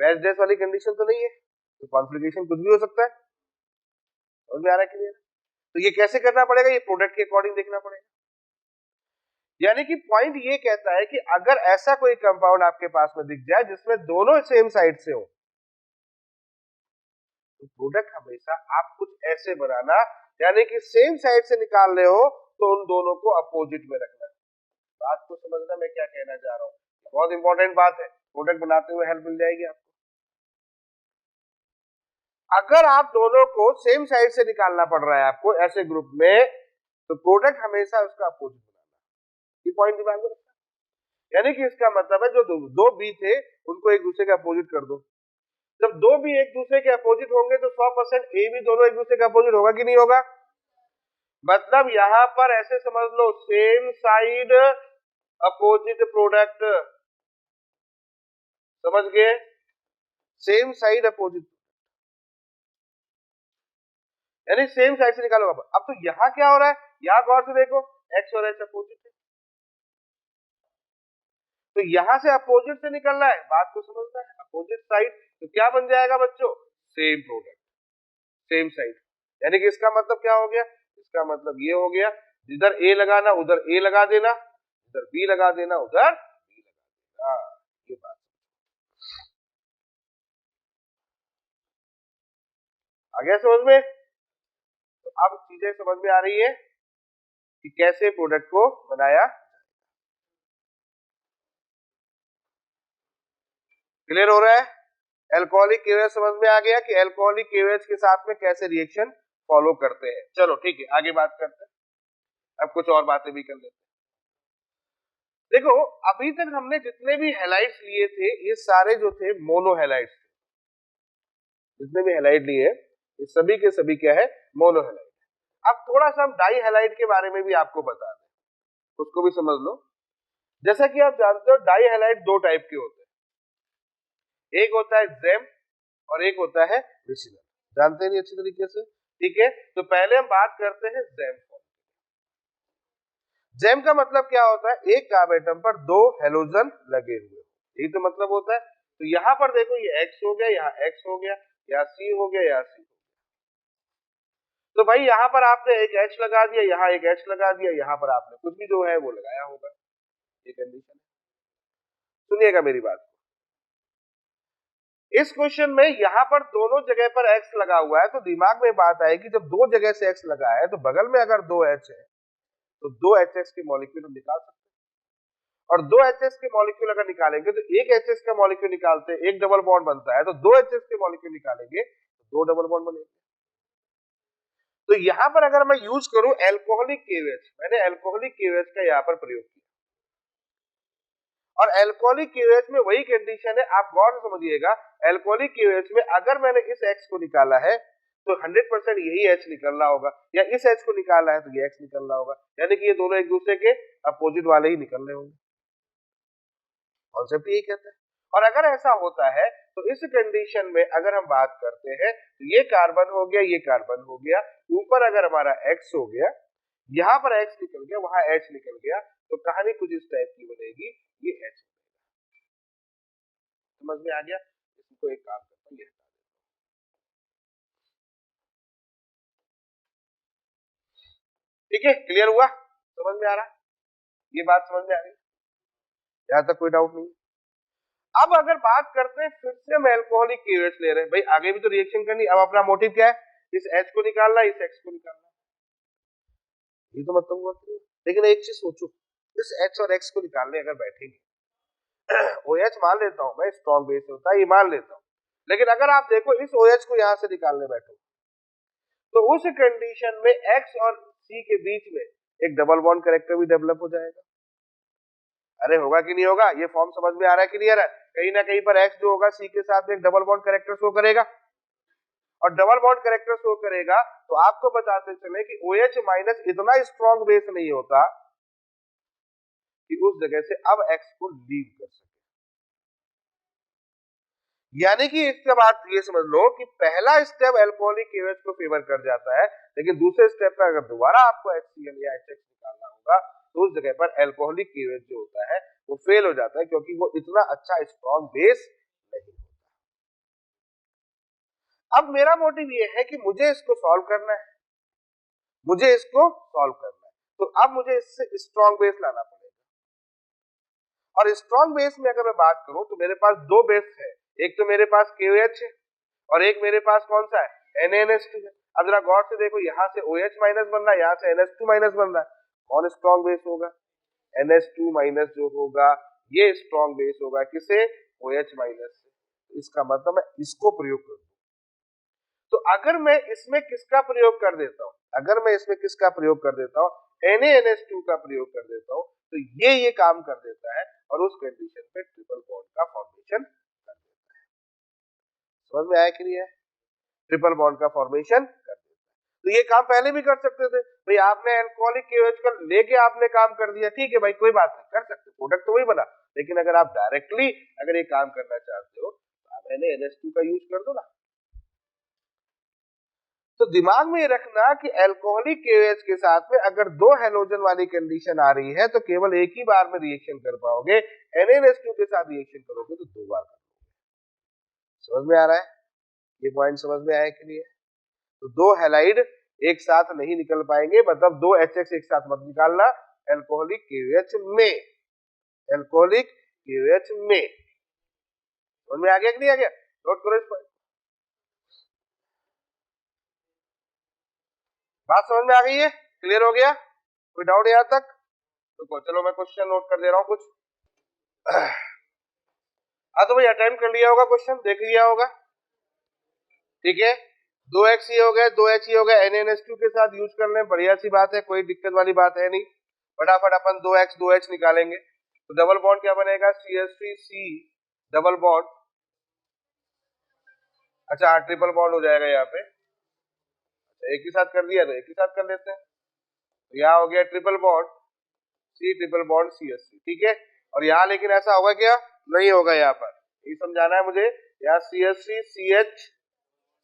वैज डैश वाली कंडीशन तो नहीं है, तो कॉन्फ्लिगेशन कुछ भी हो सकता है, समझ में आ रहा है क्लियर। तो ये कैसे करना पड़ेगा, ये प्रोडक्ट के अकॉर्डिंग देखना पड़ेगा, यानी कि पॉइंट ये कहता है कि अगर ऐसा कोई कंपाउंड आपके पास में दिख जाए जिसमें दोनों सेम साइड से हो, तो प्रोडक्ट हमेशा आप कुछ ऐसे बनाना, यानी कि सेम साइड से निकाल रहे हो तो उन दोनों को अपोजिट में रखना। बात को समझना मैं क्या कहना चाह रहा हूं, बहुत इंपॉर्टेंट बात है, प्रोडक्ट बनाते हुए हेल्प मिल जाएगी आपको। अगर आप दोनों को सेम साइड से निकालना पड़ रहा है आपको ऐसे ग्रुप में, तो प्रोडक्ट हमेशा उसका अपोजिट बनाना, ये पॉइंट दिमाग में रखना, यानी कि इसका मतलब है जो दो बी थे उनको एक दूसरे के अपोजिट कर दो, जब दो भी एक दूसरे के अपोजिट होंगे तो 100% ए भी दोनों एक दूसरे के अपोजिट होगा कि नहीं होगा, मतलब यहां पर ऐसे समझ लो सेम साइड अपोजिट प्रोडक्ट, समझ गए, सेम साइड अपोजिट, यानी सेम साइड से निकालोगे। अब तो यहां क्या हो रहा है, यहां गौर से देखो एक्स और एच अपोजिट है, तो यहां से अपोजिट से निकलना है, बात को समझना है, अपोजिट साइड, तो क्या बन जाएगा बच्चों, सेम प्रोडक्ट सेम साइड, यानी कि इसका मतलब क्या हो गया, इसका मतलब ये हो गया जिधर ए लगाना उधर ए लगा देना, इधर बी लगा देना उधर बी लगा देना, ये बात आ गया समझ में। तो अब चीजें समझ में आ रही है कि कैसे प्रोडक्ट को बनाया, क्लियर हो रहा है, एल्कोहलिक केवेज समझ में आ गया कि एल्कोहलिक केवेज के साथ में कैसे रिएक्शन फॉलो करते हैं। चलो ठीक है आगे बात करते हैं, अब कुछ और बातें भी कर लेते हैं। देखो अभी तक हमने जितने भी हैलाइड्स लिए थे ये सारे जो थे मोनो हैलाइड्स थे, जितने भी हैलाइड लिए ये सभी के सभी क्या है, मोनो हैलाइड। अब थोड़ा सा हम डाई हैलाइड के बारे में भी आपको बता दें, उसको भी समझ लो। जैसा कि आप जानते हो डाई हैलाइड दो टाइप के होते हैं, एक होता है जेम और एक होता है विसिनल, जानते हैं नहीं अच्छी तरीके से, ठीक है, तो पहले हम बात करते हैं जेम फॉर्म। जेम का मतलब क्या होता है, एक कार्ब एटम पर दो हेलोजन लगे हुए, यही तो मतलब होता है। तो यहां पर देखो ये X हो गया, यहाँ X हो गया, यहाँ C हो गया, यहाँ C। तो भाई यहाँ पर आपने एक H लगा दिया, यहाँ एक H लगा दिया, यहाँ पर आपने कुछ भी जो है वो लगाया होगा, ये कंडीशन है। सुनिएगा मेरी बात, इस क्वेश्चन में यहाँ पर दोनों जगह पर X लगा हुआ है, तो दिमाग में बात आएगी जब दो जगह से X लगा है तो बगल में अगर दो H है तो दो HX के मॉलिक्यूल हम निकाल सकते हैं। और दो HX के मॉलिक्यूल अगर निकालेंगे तो एक HX का मॉलिक्यूल निकालते हैं, एक डबल बॉन्ड बनता है, तो दो HX के मॉलिक्यूल निकालेंगे तो दो डबल बॉन्ड बनेंगे। तो यहां पर अगर मैं यूज करूं एल्कोहलिक KOH, मैंने एल्कोहलिक KOH का यहां पर प्रयोग किया, और एल्कोहलिक KOH में वही कंडीशन है, आप गौर से समझिएगा। एल्कोहलिक KOH में अगर मैंने इस X को निकाला है तो 100% यही H निकलना होगा, या इस H को निकाला है तो ये X निकलना होगा, यानी कि ये दोनों एक दूसरे के अपोजिट वाले ही निकलने होंगे। कॉन्सेप्ट यही कहता है। और अगर ऐसा होता है तो इस कंडीशन में अगर हम बात करते हैं तो ये कार्बन हो गया, ये कार्बन हो गया, ऊपर अगर हमारा X हो गया, यहाँ पर X निकल गया, वहां H निकल गया, तो कहानी कुछ इस टाइप की बनेगी, ये H। समझ में आ गया? इसको एक काम करता हूँ, ठीक है, क्लियर हुआ? समझ में आ रहा? ये बात समझ में आ गई? यहाँ तक कोई डाउट नहीं? अब अगर बात करते हैं, फिर से हम एल्कोहलिक KOH ले रहे हैं, भाई आगे भी तो रिएक्शन करनी। अब अपना मोटिव क्या है, इस H को निकालना, इस X को निकालना, ये तो मतलब हुआ। लेकिन एक चीज सोचो, इस H और X को निकालने अगर बैठेंगे, OH मान लेता हूं मैं स्ट्रॉन्ग बेस होता है, ये मान लेता हूं, लेकिन अगर आप देखो इस OH को यहां से निकालने बैठो तो उस कंडीशन में X और C के बीच में एक डबल बॉन्ड कैरेक्टर भी डेवलप हो जाएगा। अरे होगा कि नहीं होगा? ये फॉर्म समझ में आ रहा है कि नहीं आ रहा है? कहीं ना कहीं पर X जो होगा C के साथ में एक डबल बॉन्ड कैरेक्टर शो करेगा, और डबल बॉन्ड कैरेक्टर शो करेगा तो आपको बताते चले कि OH माइनस इतना स्ट्रॉन्ग बेस नहीं होता कि उस जगह से अब X को लीव कर सके। यानी कि इसके बाद ये समझ लो कि पहला स्टेप एल्कोहलिक KOH को फेवर कर जाता है, लेकिन दूसरे स्टेप पर अगर दोबारा आपको HCl या HX निकालना होगा तो उस जगह पर एल्कोहलिक KOH जो होता है वो फेल हो जाता है, क्योंकि वो इतना अच्छा स्ट्रॉन्ग बेस नहीं होता। अब मेरा मोटिव ये है कि मुझे इसको सॉल्व करना है, मुझे इसको सॉल्व करना है, तो अब मुझे इससे स्ट्रॉन्ग बेस लाना पड़ेगा। और स्ट्रॉन्ग बेस में अगर मैं बात करूं तो मेरे पास दो बेस है, एक तो मेरे पास KOH है और एक मेरे पास कौन सा है, NaNH2 है। अब जरा गौर से देखो, यहाँ से OH माइनस बन रहा है, यहाँ से NH2 माइनस बन रहा है, कौन स्ट्रॉन्ग बेस होगा? NH2 माइनस जो होगा ये स्ट्रॉन्ग बेस होगा, किसे? OH माइनस से। इसका मतलब मैं इसको प्रयोग करूं, तो अगर मैं इसमें किसका प्रयोग कर देता हूं, अगर मैं इसमें किसका प्रयोग कर देता हूं, NaNH2 का प्रयोग कर देता हूं, तो ये काम कर देता है और उस कंडीशन पे ट्रिपल बॉन्ड का फॉर्मेशन कर देता है। समझ में आया कि नहीं है? ट्रिपल बॉन्ड का फॉर्मेशन कर देता है। तो ये काम पहले भी कर सकते थे भाई, आपने एल्कोहलिक KOH का लेके आपने काम कर दिया, ठीक है भाई, कोई बात नहीं, कर सकते, प्रोडक्ट तो वही बना। लेकिन अगर आप डायरेक्टली अगर ये काम करना चाहते हो तो आप NaNH2 का यूज कर दो ना। तो दिमाग में ये रखना कि एल्कोहलिक KOH के साथ में अगर दो हेलोजन वाली कंडीशन आ रही है तो केवल एक ही बार में रिएक्शन कर पाओगे, NaNH2 के साथ रिएक्शन करोगे तो दो बार करोगे। समझ में आ रहा है? ये पॉइंट समझ में आया कि नहीं है? तो दो हैलाइड एक साथ नहीं निकल पाएंगे, मतलब दो HX एक साथ मत निकालना एल्कोहलिक KOH में, एल्कोहलिक KOH में। समझ में आ गया कि नहीं आ गया? नोट करो इस पॉइंट, बात समझ में आ गई है? क्लियर हो गया? कोई डाउट यहां तक? तो चलो मैं क्वेश्चन नोट कर दे रहा हूं कुछ। हाँ तो भाई अटेम्प्ट कर लिया होगा, क्वेश्चन देख लिया होगा, ठीक है। 2x ही हो गए, 2h ही हो गए, NaNH2 के साथ यूज कर लें, बढ़िया सी बात है, कोई दिक्कत वाली बात है नहीं। फटाफट अपन 2x 2h निकालेंगे तो डबल बॉन्ड क्या बनेगा, CH3C डबल बॉन्ड, अच्छा हाँ ट्रिपल बॉन्ड हो जाएगा यहाँ पे, एक ही साथ कर दिया तो एक ही साथ कर लेते हैं, तो यहाँ हो गया triple bond C triple bond CH3, ठीक है। और यहाँ लेकिन ऐसा होगा क्या, नहीं होगा, यहाँ पर ये समझाना है मुझे, यहाँ CH3 CH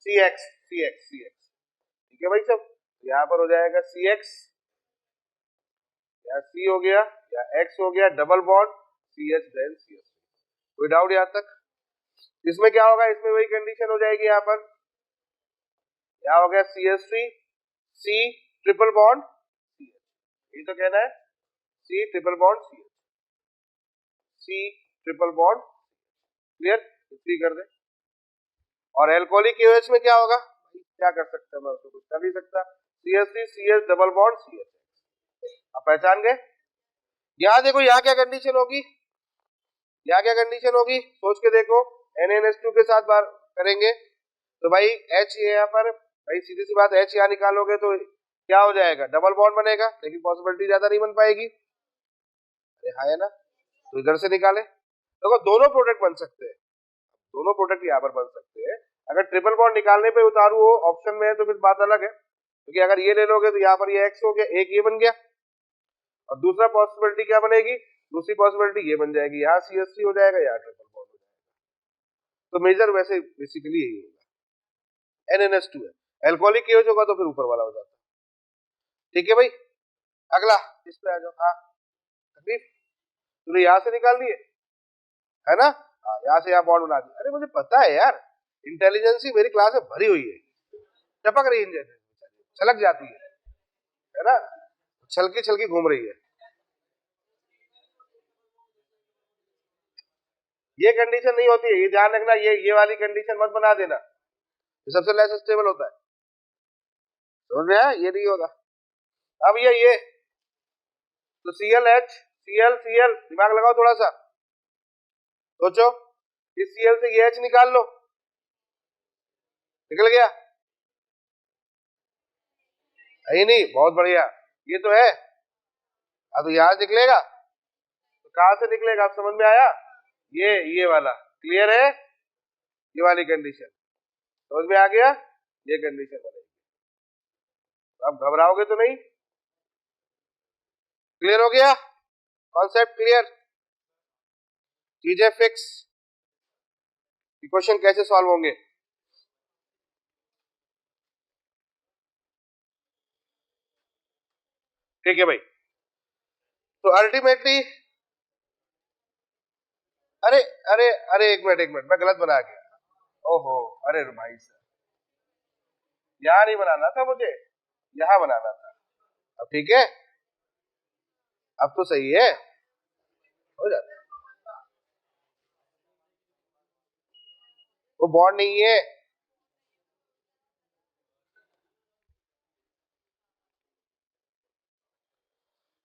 CX CX CX, ठीक ठीक है भाई सब। यहाँ पर हो जाएगा CX, या C हो गया या X हो गया, double bond CH then CH। कोई डाउट यहाँ तक? इसमें क्या होगा, इसमें वही कंडीशन हो जाएगी। यहाँ पर क्या हो गया, CH3 C triple bond CH, ये तो कहना है C triple bond CH, C triple bond, clear? इतनी कर दे। और एल्कोहलिक KOH में क्या होगा, क्या कर सकते हैं, मैं उसको कुछ कर नहीं सकता। CH3 CH double bond CH, आप पहचान गए? यहाँ देखो, यहाँ क्या कंडीशन होगी, यहाँ क्या कंडीशन होगी, सोच के देखो। NaNH2 के साथ बार करेंगे तो भाई H यहाँ पर, भाई सीधी सी बात, H यहाँ निकालोगे तो क्या हो जाएगा, डबल बॉन्ड बनेगा, लेकिन पॉसिबिलिटी ज्यादा नहीं बन पाएगी। अरे हाँ है ना, तो इधर से निकाले, देखो दोनों प्रोडक्ट बन सकते हैं, दोनों प्रोडक्ट यहाँ पर बन सकते हैं। अगर ट्रिपल बॉन्ड निकालने पे उतारू हो ऑप्शन में है तो फिर बात अलग है, क्योंकि अगर ये ले लोगे तो यहाँ पर ये X हो गया, एक ये बन गया, और दूसरा पॉसिबिलिटी क्या बनेगी, दूसरी पॉसिबिलिटी ये बन जाएगी, यहाँ CH3 हो जाएगा, यहाँ ट्रिपल बॉन्ड हो जाएगा। तो मेजर वैसे बेसिकली यही होगा, NaNH2 है। एल्कोहलिक KOH होगा तो फिर ऊपर वाला हो जाता है, ठीक है भाई। अगला इस पे आ जाओ। हाँ तकलीफ, तूने यहाँ से निकाल दिए है ना, हाँ यहाँ से यहाँ बॉन्ड बना दिया। अरे मुझे पता है यार, इंटेलिजेंस ही मेरी क्लास में भरी हुई है, टपक रही है, छलक जाती है ना, छलकी छलकी घूम रही है। ये कंडीशन नहीं होती है, ये ध्यान रखना, ये वाली कंडीशन मत बना देना, ये सबसे लेस स्टेबल होता है, समझ में आया? ये नहीं होगा। अब ये तो ClH Cl दिमाग लगाओ थोड़ा सा, सोचो, इस Cl से ये H निकाल लो, निकल गया? है नहीं, बहुत बढ़िया, ये तो है। अब तो यहां निकलेगा, तो कहां से निकलेगा, आप समझ में आया? ये वाला, क्लियर है? ये वाली कंडीशन समझ में आ गया, ये कंडीशन बनेगी। अब घबराओगे तो नहीं, क्लियर हो गया कॉन्सेप्ट, क्लियर, चीजें फिक्स। क्वेश्चन कैसे सॉल्व होंगे, ठीक है भाई। तो अल्टीमेटली, अरे अरे अरे एक मिनट मैं गलत बना गया, ओहो, अरे भाई साहब, यहाँ नहीं बनाना था मुझे, यहाँ बनाना था। अब ठीक है, अब तो सही है, हो जाता है। वो बॉन्ड नहीं है,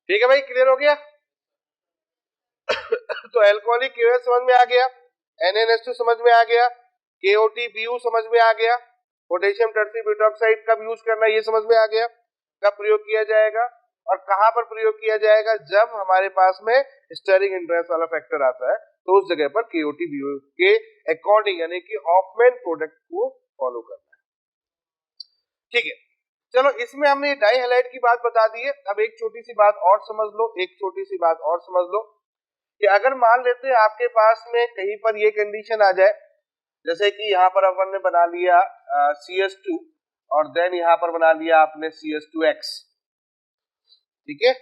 ठीक है भाई, क्लियर हो गया। तो एल्कोहलिक KOH समझ में आ गया, NaNH2 समझ में आ गया, KOTBU समझ में आ गया, पोटेशियम टर्सी ब्यूटॉक्साइड कब यूज करना है ये समझ में आ गया, कब प्रयोग किया जाएगा और कहां पर प्रयोग किया जाएगा, जब हमारे पास में स्टीयरिंग इंटरेस्ट वाला फैक्टर आता है तो उस जगह पर KOTBU के अकॉर्डिंग, यानी कि हॉफमैन प्रोडक्ट को फॉलो करना है, ठीक है। चलो, इसमें हमने डाई हैलाइड की बात बता दी है। अब एक छोटी सी बात और समझ लो, एक छोटी सी बात और समझ लो कि अगर मान लेते हैं आपके पास में कहीं पर ये कंडीशन आ जाए, जैसे कि यहाँ पर अपन ने बना लिया CH2 और देन यहाँ पर बना लिया आपने CH2X, ठीक है,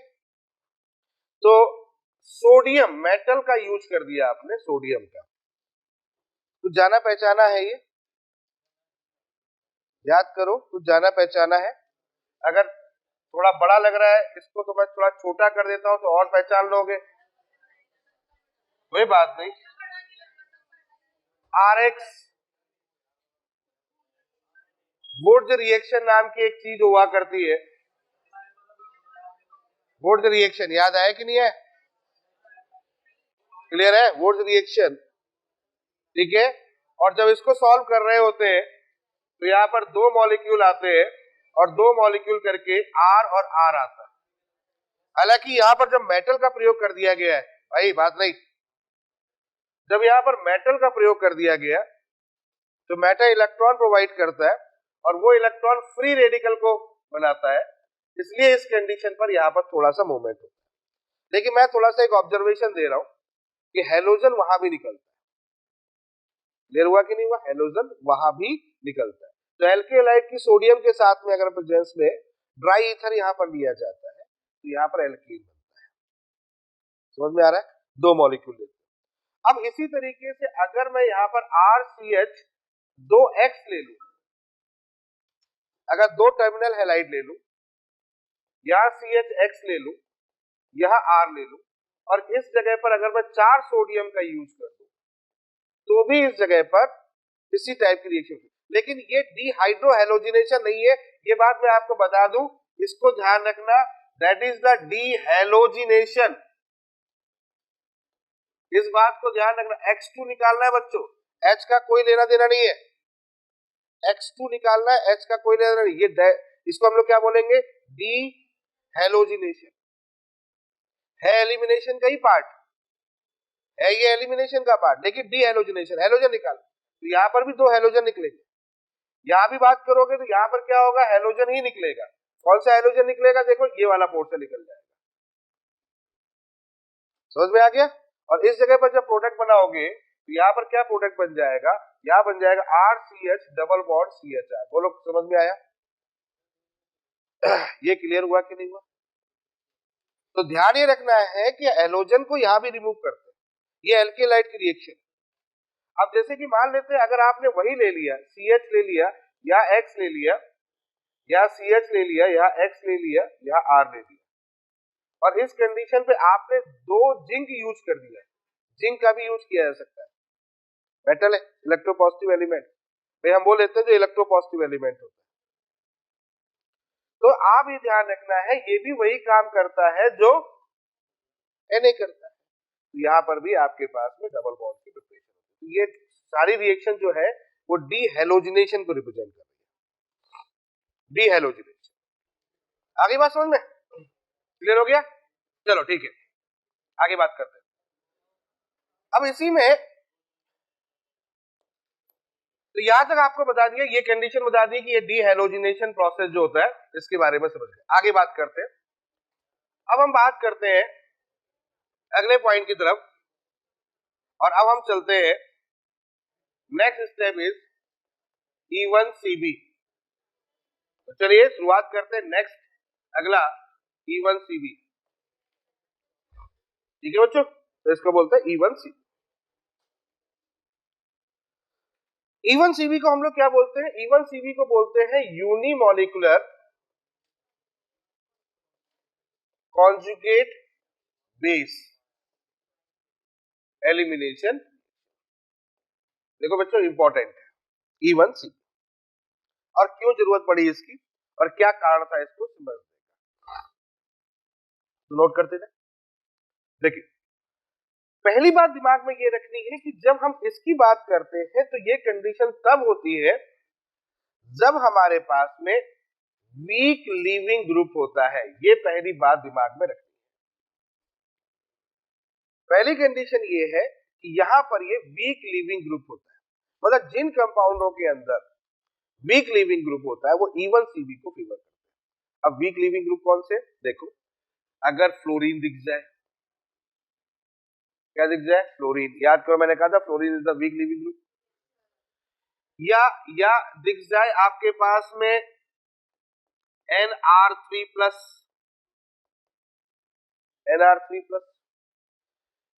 तो सोडियम मेटल का यूज कर दिया आपने, सोडियम का, तो जाना पहचाना है ये, याद करो, कुछ जाना पहचाना है। अगर थोड़ा बड़ा लग रहा है इसको तो मैं थोड़ा छोटा कर देता हूं तो और पहचान लोगे, कोई बात नहीं। RX वुड्स रिएक्शन नाम की एक चीज हुआ करती है, वुड्स रिएक्शन याद आया कि नहीं है, क्लियर है, वुड्स रिएक्शन, ठीक है। और जब इसको सॉल्व कर रहे होते हैं तो यहाँ पर दो मॉलिक्यूल आते हैं और दो मॉलिक्यूल करके R और R आता है। हालांकि यहाँ पर जब मेटल का प्रयोग कर दिया गया है, भाई बात नहीं, जब यहाँ पर मेटल का प्रयोग कर दिया गया तो मेटल इलेक्ट्रॉन प्रोवाइड करता है और वो इलेक्ट्रॉन फ्री रेडिकल को बनाता है, इसलिए इस कंडीशन पर यहाँ पर थोड़ा सा मूवमेंट होता है। लेकिन मैं थोड़ा सा एक ऑब्जर्वेशन दे रहा हूं कि हेलोजन वहां भी निकलता है, क्लियर हुआ कि नहीं हुआ, हेलोजन वहां भी निकलता है, तो एल्किल हैलाइड की सोडियम के साथ में अगर प्रेजेंस में ड्राई ईथर यहाँ पर लिया जाता है तो यहाँ पर एल्कीन बनता है। समझ में आ रहा है? दो मॉलिक्यूल लेते हैं। अब इसी तरीके से अगर मैं यहाँ पर RCH 2X ले लूं, अगर दो टर्मिनल हैलाइड ले लूं, यहाँ CHX ले लूं, यहाँ R ले लूं, और इस जगह पर अगर मैं 4 सोडियम का यूज कर दूं तो भी इस जगह पर इसी टाइप की रिएक्शन, लेकिन ये डीहाइड्रोहेलोजिनेशन नहीं है, ये बात मैं आपको बता दूं, इसको ध्यान रखना, दैट इज द डीहेलोजिनेशन। इस बात को ध्यान रखना, X2 निकालना है बच्चों, H का कोई लेना देना नहीं है, X2 निकालना है, H का कोई लेना देना नहीं, ये इसको हम लोग क्या बोलेंगे, डीहेलोजिनेशन है, एलिमिनेशन का ही पार्ट है, ये एलिमिनेशन का पार्ट, लेकिन डीहेलोजिनेशन, हेलोजन निकाल, तो यहां पर भी दो हेलोजन निकलेंगे, यहां भी बात करोगे तो यहां पर क्या होगा, हेलोजन ही निकलेगा। कौन सा हेलोजन निकलेगा, देखो ये वाला पोर्शन निकल जाएगा। समझ में आ गया? और इस जगह पर जब प्रोडक्ट बनाओगे तो यहाँ पर क्या प्रोडक्ट बन जाएगा, यहाँ बन जाएगा RCH डबल बॉन्ड CHR। बोलो समझ में आया? ये क्लियर हुआ कि नहीं हुआ? तो ध्यान ये रखना है कि हेलोजन को यहां भी रिमूव करते हैं, ये एल्किल हैलाइड की रिएक्शन। अब जैसे कि मान लेते हैं अगर आपने वही ले लिया, CH ले लिया या X ले लिया या CH ले लिया या X ले लिया या R ले लिया, और इस कंडीशन पे आपने दो जिंक यूज कर दिया, जिंक का भी यूज किया जा सकता है, मेटल है, इलेक्ट्रोपॉजिटिव एलिमेंट, भाई हम बोल लेते हैं जो इलेक्ट्रोपॉजिटिव एलिमेंट होता है। तो आप ये ध्यान रखना है, ये भी वही काम करता है जो Na करता है, तो यहाँ पर भी आपके पास में डबल बॉन्ड की प्रिपरेशन होती है। ये सारी रिएक्शन जो है वो डीहेलोजिनेशन को रिप्रेजेंट कर रही है, डीहेलोजिनेशन। आगे बात समझ में क्लियर हो गया? चलो ठीक है, आगे बात करते हैं। अब इसी में तो यहां तक आपको बता दिया, ये कंडीशन बता दी कि ये डीहेलोजिनेशन प्रोसेस जो होता है इसके बारे में समझ गए। आगे बात करते हैं। अब हम बात करते हैं अगले पॉइंट की तरफ, और अब हम चलते हैं, नेक्स्ट स्टेप इज E1CB। तो चलिए शुरुआत करते हैं, नेक्स्ट अगला E1CB। ठीक है बच्चों, तो इसको बोलते हैं E1CB। E1CB को हम लोग क्या बोलते हैं, E1CB को बोलते हैं यूनिमॉलिक्यूलर कॉन्जुगेट बेस एलिमिनेशन। देखो बच्चों इंपॉर्टेंट है E1CB, और क्यों जरूरत पड़ी इसकी और क्या कारण था इसको समझने का, तो नोट करते जाए। देखिए पहली बात दिमाग में ये रखनी है कि जब हम इसकी बात करते हैं तो ये कंडीशन तब होती है जब हमारे पास में वीक लीविंग ग्रुप होता है, ये पहली बात दिमाग में रखनी है। पहली कंडीशन ये है कि यहां पर ये वीक लीविंग ग्रुप होता है, मतलब जिन कंपाउंडों के अंदर वीक लीविंग ग्रुप होता है वो E1CB को फेवर करते हैं। अब वीक लीविंग ग्रुप कौन से, देखो अगर फ्लोरीन दिख जाए, क्या दिख जाए, फ्लोरीन, याद करो मैंने कहा था fluorine is the weak leaving group, या दिख जाए आपके पास में NR3+,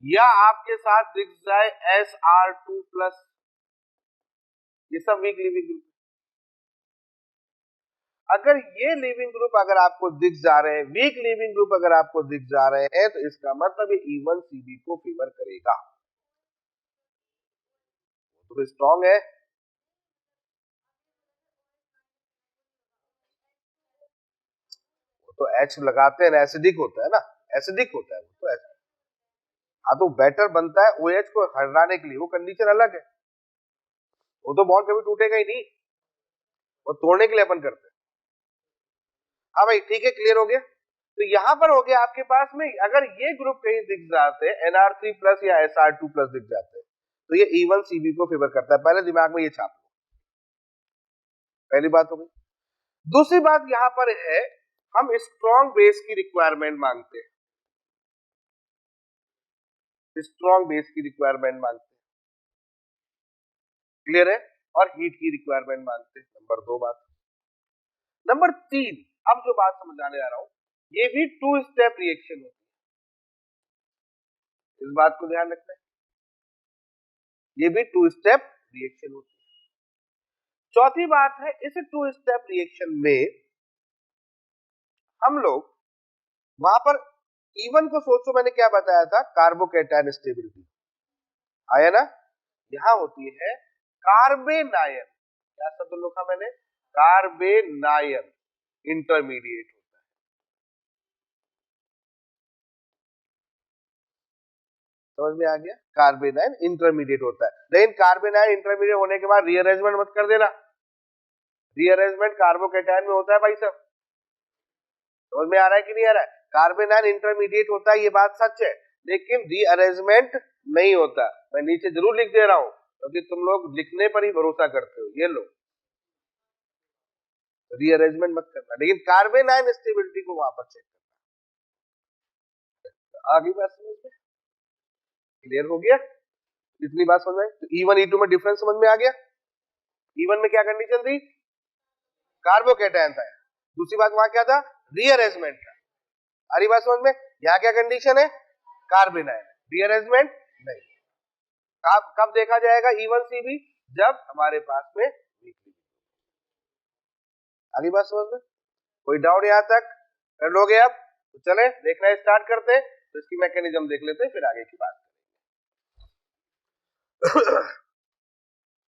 या आपके साथ दिख जाए SR2+, ये सब वीक लिविंग ग्रुप। अगर ये लिविंग ग्रुप अगर आपको दिख जा रहे हैं, वीक लिविंग ग्रुप अगर आपको दिख जा रहे हैं, तो इसका मतलब ये E1CB को फेवर करेगा, तो स्ट्रॉन्ग है। तो H लगाते हैं ना, एसिडिक होता है ना, एसिडिक होता है वो तो एसिडिक। हाँ तो बेटर बनता है OH को हटाने के लिए, वो कंडीशन अलग है, वो तो बॉन्ड कभी टूटेगा ही नहीं, वो तोड़ने के लिए अपन करते हैं। हाँ भाई ठीक है, क्लियर हो गया। तो यहां पर हो गया आपके पास में, अगर ये ग्रुप कहीं दिख जाते NR3+ या SR2+ दिख जाते तो ये E1CB को फेवर करता है, पहले दिमाग में ये छाप लो, पहली बात हो गई। दूसरी बात यहां पर है, हम स्ट्रॉन्ग बेस की रिक्वायरमेंट मांगते हैं, स्ट्रॉन्ग बेस की रिक्वायरमेंट मांगते हैं, क्लियर है। और हीट की रिक्वायरमेंट मानते हैं। नंबर 2 बात। नंबर 3, अब जो बात समझाने आ रहा हूं, ये भी 2 स्टेप रिएक्शन होती है, इस बात को ध्यान रखना है, ये भी 2 स्टेप रिएक्शन होती है। चौथी बात है, इस 2 स्टेप रिएक्शन में हम लोग वहां पर इवन को सोचो, मैंने क्या बताया था, कार्बोकैटायन स्टेबिलिटी आया ना, यहां होती है कार्बेनायन, क्या शब्द लिखा मैंने, कार्बेनायन इंटरमीडिएट होता है। समझ में आ गया, कार्बेनायन इंटरमीडिएट होता है। लेकिन कार्बेनायन इंटरमीडिएट होने के बाद रीअरेंजमेंट मत कर देना, रीअरेंजमेंट कार्बोकैटायन में होता है भाई साहब। समझ में आ रहा है कि नहीं आ रहा है, कार्बेनायन इंटरमीडिएट होता है, ये बात सच है, लेकिन रीअरेंजमेंट नहीं होता। मैं नीचे जरूर लिख दे रहा हूं, क्योंकि तुम लोग लिखने पर ही भरोसा करते हो, ये लो, रीअरेंजमेंट मत करना, लेकिन कार्बेनायन स्टेबिलिटी को वहां पर चेक करना। आगे बात समझ में क्लियर हो गया, इतनी बात समझ में। तो E1 E2 में डिफरेंस समझ में आ गया। E1 में क्या कंडीशन थी, कार्बोकैटायन था, दूसरी बात वहां क्या था, रीअरेंजमेंट था। अरे बात समझ में, यहाँ क्या कंडीशन है, कार्बेनायन, रीअरेंजमेंट नहीं। कब देखा जाएगा E1CB, जब हमारे पास में वीकली। आगे बात समझ में, कोई डाउट यहां तक कर लोगे? अब तो चले देखना स्टार्ट करते हैं, तो इसकी मैकेनिज्म देख लेते हैं, फिर आगे की बात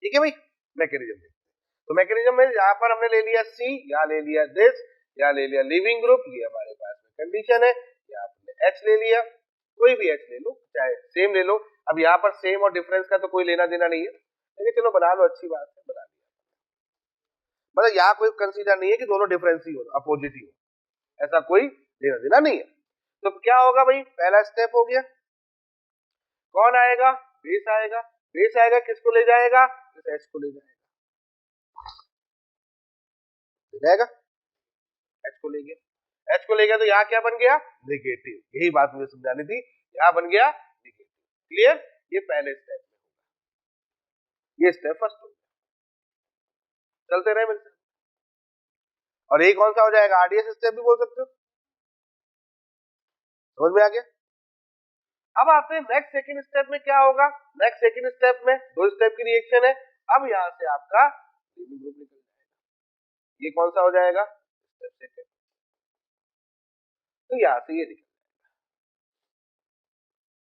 ठीक है भाई, मैकेनिज्म देखते। तो मैकेनिज्म में यहाँ पर हमने ले लिया C, यहाँ ले लिया दिस, यहाँ ले लिया लिविंग ग्रुप, ये हमारे पास में कंडीशन है, यहाँ आपने H ले लिया, कोई भी H ले लो, चाहे सेम ले लो। अब यहाँ पर सेम और डिफरेंस का तो कोई लेना देना नहीं है, लेकिन चलो बना लो, अच्छी बात है, बना लिया। मतलब यहाँ कोई कंसीडर नहीं है कि दोनों डिफरेंस ही हो, अपोजिट ही हो, ऐसा कोई लेना देना नहीं है। तो क्या होगा भाई, पहला स्टेप हो गया, कौन आएगा, बेस आएगा, बेस आएगा, किसको ले जाएगा, इस H को ले जाएगा, H को ले गया, H को ले गया, तो यहाँ क्या बन गया, नेगेटिव। यही बात मुझे समझानी थी, यहाँ बन गया नेगेटिव। क्लियर, ये पहले स्टेप में होगा, ये स्टेप फर्स्ट होगा, चलते रहे मिलते। और ये कौन सा हो जाएगा, आरडीएस स्टेप भी बोल सकते हो। समझ में आ गया। अब आते हैं नेक्स्ट सेकंड स्टेप में, क्या होगा, नेक्स्ट सेकंड स्टेप में 2 स्टेप की रिएक्शन है। अब यहां से आपका लिविंग ग्रुप निकल जाएगा, ये कौन सा हो जाएगा, स्टेप सेकंड, तो यहां से ये निकल जाएगा।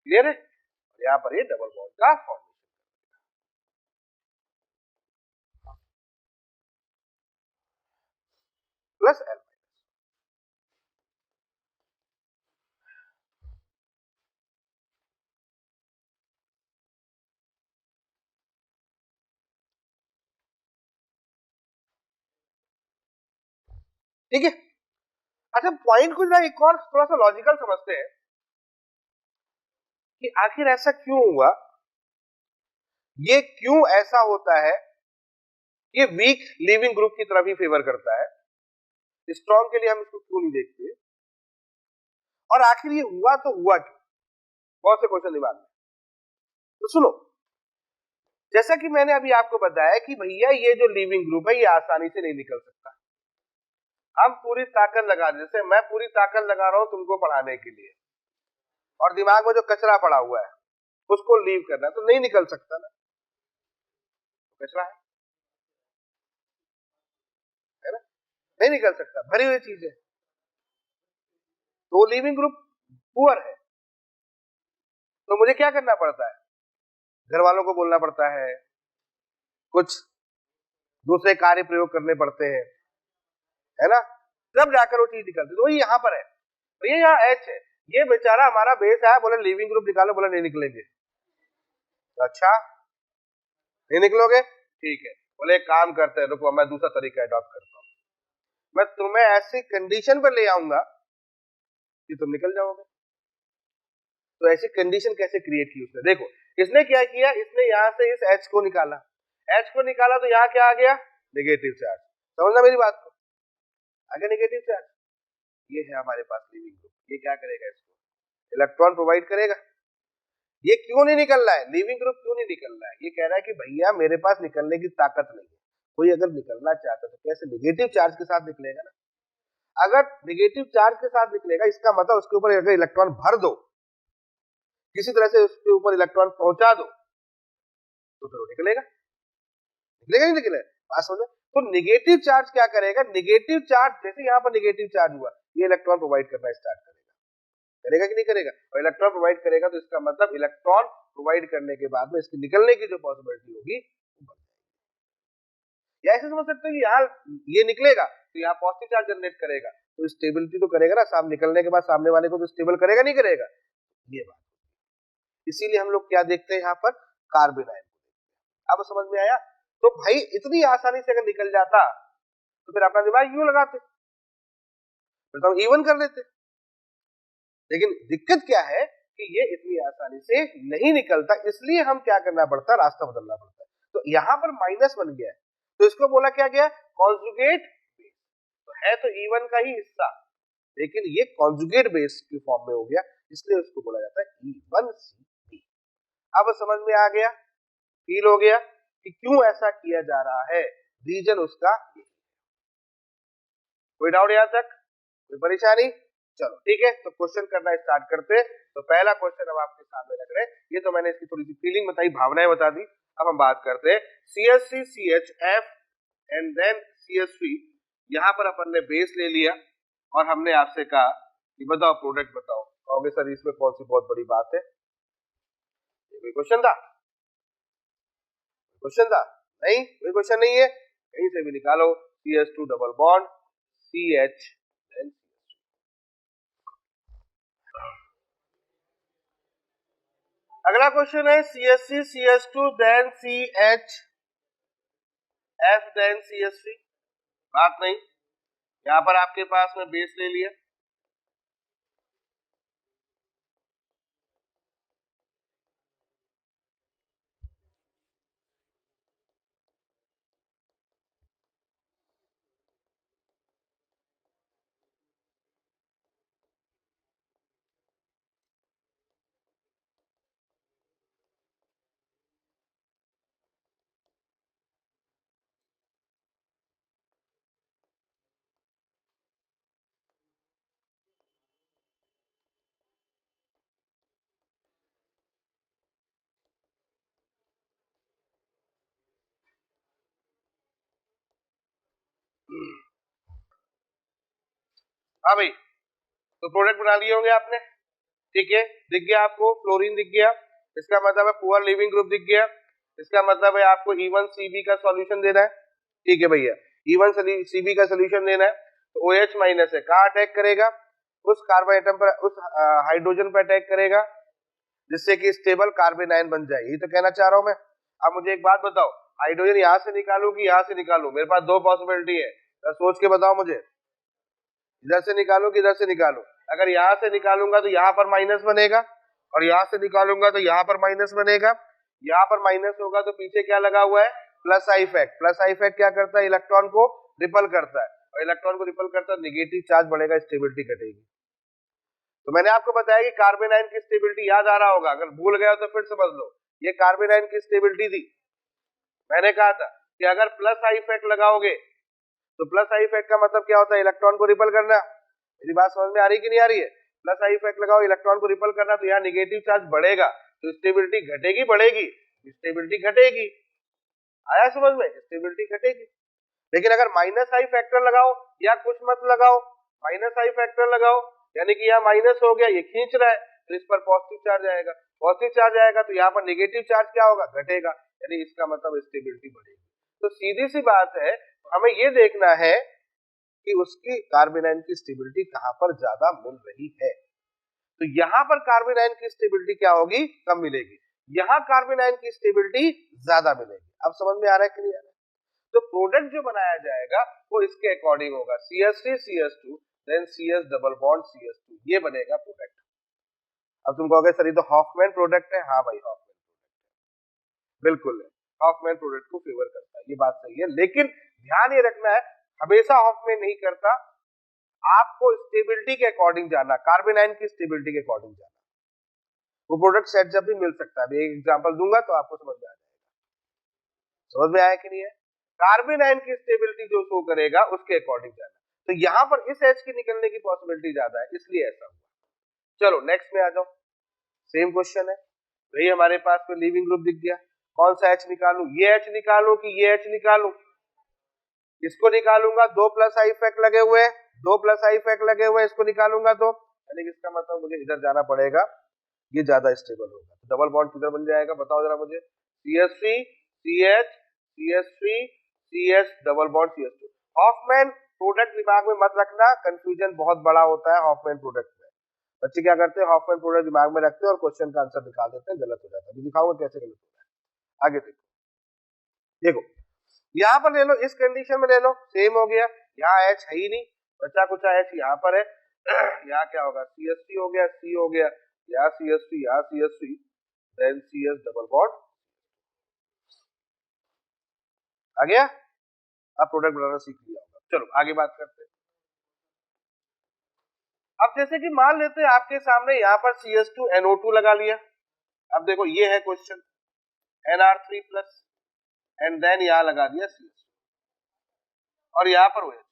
क्लियर है, और यहां पर ये डबल बॉन्ड का फॉर्मेशन प्लस L। ठीक है, अच्छा पॉइंट कुछ ना, एक और थोड़ा सा लॉजिकल समझते हैं कि आखिर ऐसा क्यों हुआ, ये क्यों ऐसा होता है, ये वीक लिविंग ग्रुप की तरफ ही फेवर करता है, स्ट्रॉन्ग के लिए हम इसको क्यों नहीं देखते, और आखिर ये हुआ तो हुआ क्यों, बहुत से क्वेश्चन दिमाग में। तो सुनो, जैसा कि मैंने अभी आपको बताया कि भैया ये जो लिविंग ग्रुप है ये आसानी से नहीं निकल सकता, हम पूरी ताकत लगा, जैसे मैं पूरी ताकत लगा रहा हूं तुमको पढ़ाने के लिए, और दिमाग में जो कचरा पड़ा हुआ है उसको लीव करना है, तो नहीं निकल सकता ना, कचरा है ना, नहीं निकल सकता, भरी हुई चीज है। तो लिविंग ग्रुप पुअर है, तो मुझे क्या करना पड़ता है, घर वालों को बोलना पड़ता है, कुछ दूसरे कार्य प्रयोग करने पड़ते हैं, है ना, तब जाकर वो चीज निकलती। तो वही यहाँ पर है, तो ये यहाँ H है, ये बेचारा हमारा बेस है, बोले लिविंग ग्रुप निकालो, बोले नहीं निकलेंगे। अच्छा नहीं निकलोगे, ठीक है, बोले एक काम करते हैं, रुको मैं दूसरा तरीका अडॉप्ट करता हूँ, मैं तुम्हें ऐसी कंडीशन पर ले आऊंगा कि तुम निकल जाओगे। तो ऐसी कंडीशन कैसे क्रिएट की उसने, देखो इसने क्या किया, इसने यहां से इस H को निकाला, H को निकाला तो यहाँ क्या आ गया, नेगेटिव चार्ज। समझना मेरी बात को, आ गया नेगेटिव चार्ज। ये है हमारे पास लिविंग ग्रुप, ये क्या करेगा, इसको इलेक्ट्रॉन प्रोवाइड करेगा, ये क्यों नहीं निकल रहा है, लीविंग ग्रुप क्यों नहीं निकल रहा है? ये कह रहा है कि भैया मेरे पास निकलने की ताकत नहीं है। कोई अगर निकलना चाहता तो कैसे नेगेटिव चार्ज के साथ निकलेगा ना। अगर नेगेटिव चार्ज के साथ निकलेगा इसका मतलब उसके ऊपर अगर इलेक्ट्रॉन भर दो, किसी तरह से उसके ऊपर इलेक्ट्रॉन पहुंचा दो, तो फिर वो निकलेगा, निकलेगा नहीं निकलेगा? बात समझो। तो नेगेटिव चार्ज क्या करेगा, नेगेटिव चार्ज जैसे यहाँ पर नेगेटिव चार्ज हुआ, ये इलेक्ट्रॉन प्रोवाइड करना स्टार्ट करेगा, करेगा कि नहीं करेगा? और इलेक्ट्रॉन प्रोवाइड करेगा तो इसका मतलब इलेक्ट्रॉन प्रोवाइड करने के बाद में इसके निकलने की जो पॉसिबिलिटी होगी, या ऐसे समझ सकते हो कि यहाँ ये निकलेगा तो यहाँ पॉजिटिव चार्ज जनरेट करेगा, तो स्टेबिलिटी तो करेगा ना, सामने निकलने के बाद सामने वाले को तो स्टेबल करेगा नहीं करेगा? ये बात, इसीलिए हम लोग क्या देखते हैं यहाँ पर, कार्बन आयन। अब समझ में आया? तो भाई इतनी आसानी से अगर निकल जाता तो फिर अपना दिमाग क्यों लगाते, फिर तो हम इवन कर लेते। लेकिन दिक्कत क्या है कि ये इतनी आसानी से नहीं निकलता, इसलिए हम क्या करना पड़ता, रास्ता बदलना पड़ता है। तो यहाँ पर माइनस बन गया है, तो इसको बोला क्या गया, कॉन्जुगेट बेस। तो है तो इवन का ही हिस्सा, लेकिन ये कॉन्जुगेट बेस की फॉर्म में हो गया, इसलिए उसको बोला जाता है E1CP। अब समझ में आ गया, फील हो गया कि क्यों ऐसा किया जा रहा है, रीजन उसका। कोई डाउट यहां तक, कोई परेशानी? चलो ठीक है, तो क्वेश्चन करना स्टार्ट करते हैं। तो पहला क्वेश्चन हम आपके सामने रख रहे हैं, ये तो मैंने इसकी थोड़ी सी फीलिंग बताई, भावनाएं बता दी। अब हम बात करते हैं CH3CHF एंड देन CH3। यहाँ पर अपन ने बेस ले लिया और हमने आपसे कहा कि बताओ प्रोडक्ट बताओ। कहोगे सर इसमें कौन सी बहुत बड़ी बात है, कोई क्वेश्चन था? क्वेश्चन था? नहीं, कोई क्वेश्चन नहीं है, कहीं से भी निकालो। CH2 डबल बॉन्ड CH, अगला क्वेश्चन है CH3 CH2 then CH F then CH3। बात नहीं, यहां पर आपके पास में बेस ले लिया, हाँ भाई, तो प्रोडक्ट बना लिए होंगे आपने, ठीक है, दिख गया आपको, फ्लोरीन दिख गया, इसका मतलब है पुअर लिविंग ग्रुप दिख गया, इसका मतलब है आपको E1CB का सॉल्यूशन देना है, ठीक है भैया, E1CB का सॉल्यूशन देना है। तो OH माइनस है, कहाँ अटैक करेगा, उस कार्बन एटम पर, उस हाइड्रोजन पर अटैक करेगा, जिससे कि स्टेबल कार्बन आयन बन जाए, यही तो कहना चाह रहा हूं मैं। अब मुझे एक बात बताओ, हाइड्रोजन यहाँ से निकालू कि यहाँ से निकालू? मेरे पास दो पॉसिबिलिटी है, तो सोच के बताओ मुझे, इधर से निकालू कि इधर से निकालू? अगर यहाँ से निकालूंगा तो यहाँ पर माइनस बनेगा, और यहाँ से निकालूंगा तो यहाँ पर माइनस बनेगा। यहाँ पर माइनस होगा तो पीछे क्या लगा हुआ है, plus I effect. Plus I effect क्या करता है, इलेक्ट्रॉन को रिपल करता है, और इलेक्ट्रॉन को रिपल करता है, नेगेटिव चार्ज बढ़ेगा, स्टेबिलिटी घटेगी। तो मैंने आपको बताया कि कार्बन आयन की स्टेबिलिटी याद आ रहा होगा, अगर भूल गया तो फिर समझ लो, ये कार्बन आयन की स्टेबिलिटी थी। मैंने कहा था कि अगर प्लस आई इफेक्ट लगाओगे तो प्लस आई इफेक्ट का मतलब क्या होता है, इलेक्ट्रॉन को रिपल करना। मेरी बात समझ में आ रही कि नहीं आ रही है? प्लस आई इफेक्ट लगाओ, इलेक्ट्रॉन को रिपल करना, तो यहाँ नेगेटिव चार्ज बढ़ेगा, तो स्टेबिलिटी घटेगी बढ़ेगी? स्टेबिलिटी घटेगी। आया समझ में? स्टेबिलिटी घटेगी। लेकिन अगर माइनस आई फैक्टर लगाओ या कुछ मत लगाओ, माइनस आई फैक्टर लगाओ, यानी कि यहाँ माइनस हो गया, ये खींच रहा है, तो इस पर पॉजिटिव चार्ज आएगा, पॉजिटिव चार्ज आएगा तो यहाँ पर नेगेटिव चार्ज क्या होगा, घटेगा, यानी इसका मतलब स्टेबिलिटी बढ़ेगी। तो सीधी सी बात है, हमें ये देखना है कि उसकी कार्बन आयन की स्टेबिलिटी कहां पर ज्यादा मिल रही है। तो यहां पर कार्बन आयन की स्टेबिलिटी क्या होगी, कम मिलेगी, यहां कार्बन आयन की स्टेबिलिटी ज्यादा मिलेगी। अब समझ में आ रहा है कि नहीं आ रहा है? तो प्रोडक्ट जो बनाया जाएगा वो इसके अकॉर्डिंग होगा, CH3 CH2 then CS double bond CH2, ये बनेगा प्रोडक्ट। अब तुम कहोगे सर ये तो हॉफमैन प्रोडक्ट है। हाँ भाई, हॉफमैन बिल्कुल है, हॉफमैन प्रोडक्ट को फेवर करता है, ये बात सही है, लेकिन ध्यान ये रखना है हमेशा हॉफमैन नहीं करता, आपको स्टेबिलिटी के अकॉर्डिंग जाना, कार्बन आयन की स्टेबिलिटी के अकॉर्डिंग जाना। वो प्रोडक्ट सेट जब भी मिल सकता है। एक एग्जांपल दूंगा तो आपको समझ में आ जाएगा। समझ में आया कि नहीं है? कार्बन आयन की स्टेबिलिटी जो शो करेगा उसके अकॉर्डिंग जाना। तो यहाँ पर इस H की निकलने की पॉसिबिलिटी ज्यादा है, इसलिए ऐसा हुआ। चलो नेक्स्ट में आ जाओ। सेम क्वेश्चन है भाई, हमारे पास में लिविंग ग्रुप दिख गया। कौन सा H निकालूं? ये H निकालूं कि ये H निकालूं? इसको निकालूंगा, 2 प्लस आई इफेक्ट लगे हुए हैं, 2 प्लस आई इफेक्ट लगे हुए, इसको निकालूंगा तो यानी कि इसका मतलब मुझे इधर जाना पड़ेगा, ये ज्यादा स्टेबल होगा। तो डबल बॉन्ड किधर बन जाएगा बताओ जरा मुझे? CH3 CH CH3 CH double bond CH2। Hofmann product दिमाग में मत रखना, कंफ्यूजन बहुत बड़ा होता है हॉफमैन प्रोडक्ट में। बच्चे क्या करते हैं, हॉफमैन प्रोडक्ट दिमाग में रखते हैं और क्वेश्चन का आंसर निकाल देते हैं, गलत हो जाता है। अभी दिखाऊंगा कैसे गलत होता है, आगे देखो। यहाँ पर ले लो, इस कंडीशन में ले लो, सेम हो गया। यहाँ H है ही नहीं, बच्चा कुछ H यहाँ पर है। यहाँ क्या होगा? CH3 हो गया, C हो गया, यहाँ CH3, यहाँ CH3, then CH double bond आ गया। अब प्रोडक्ट बनाना सीख लिया होगा। चलो आगे बात करते हैं। अब जैसे कि मान लेते हैं आपके सामने यहाँ पर CH2NO2 लगा लिया। अब देखो ये है question, NR3 plus and then यहाँ लगा दिया CH2 और यहाँ पर OH।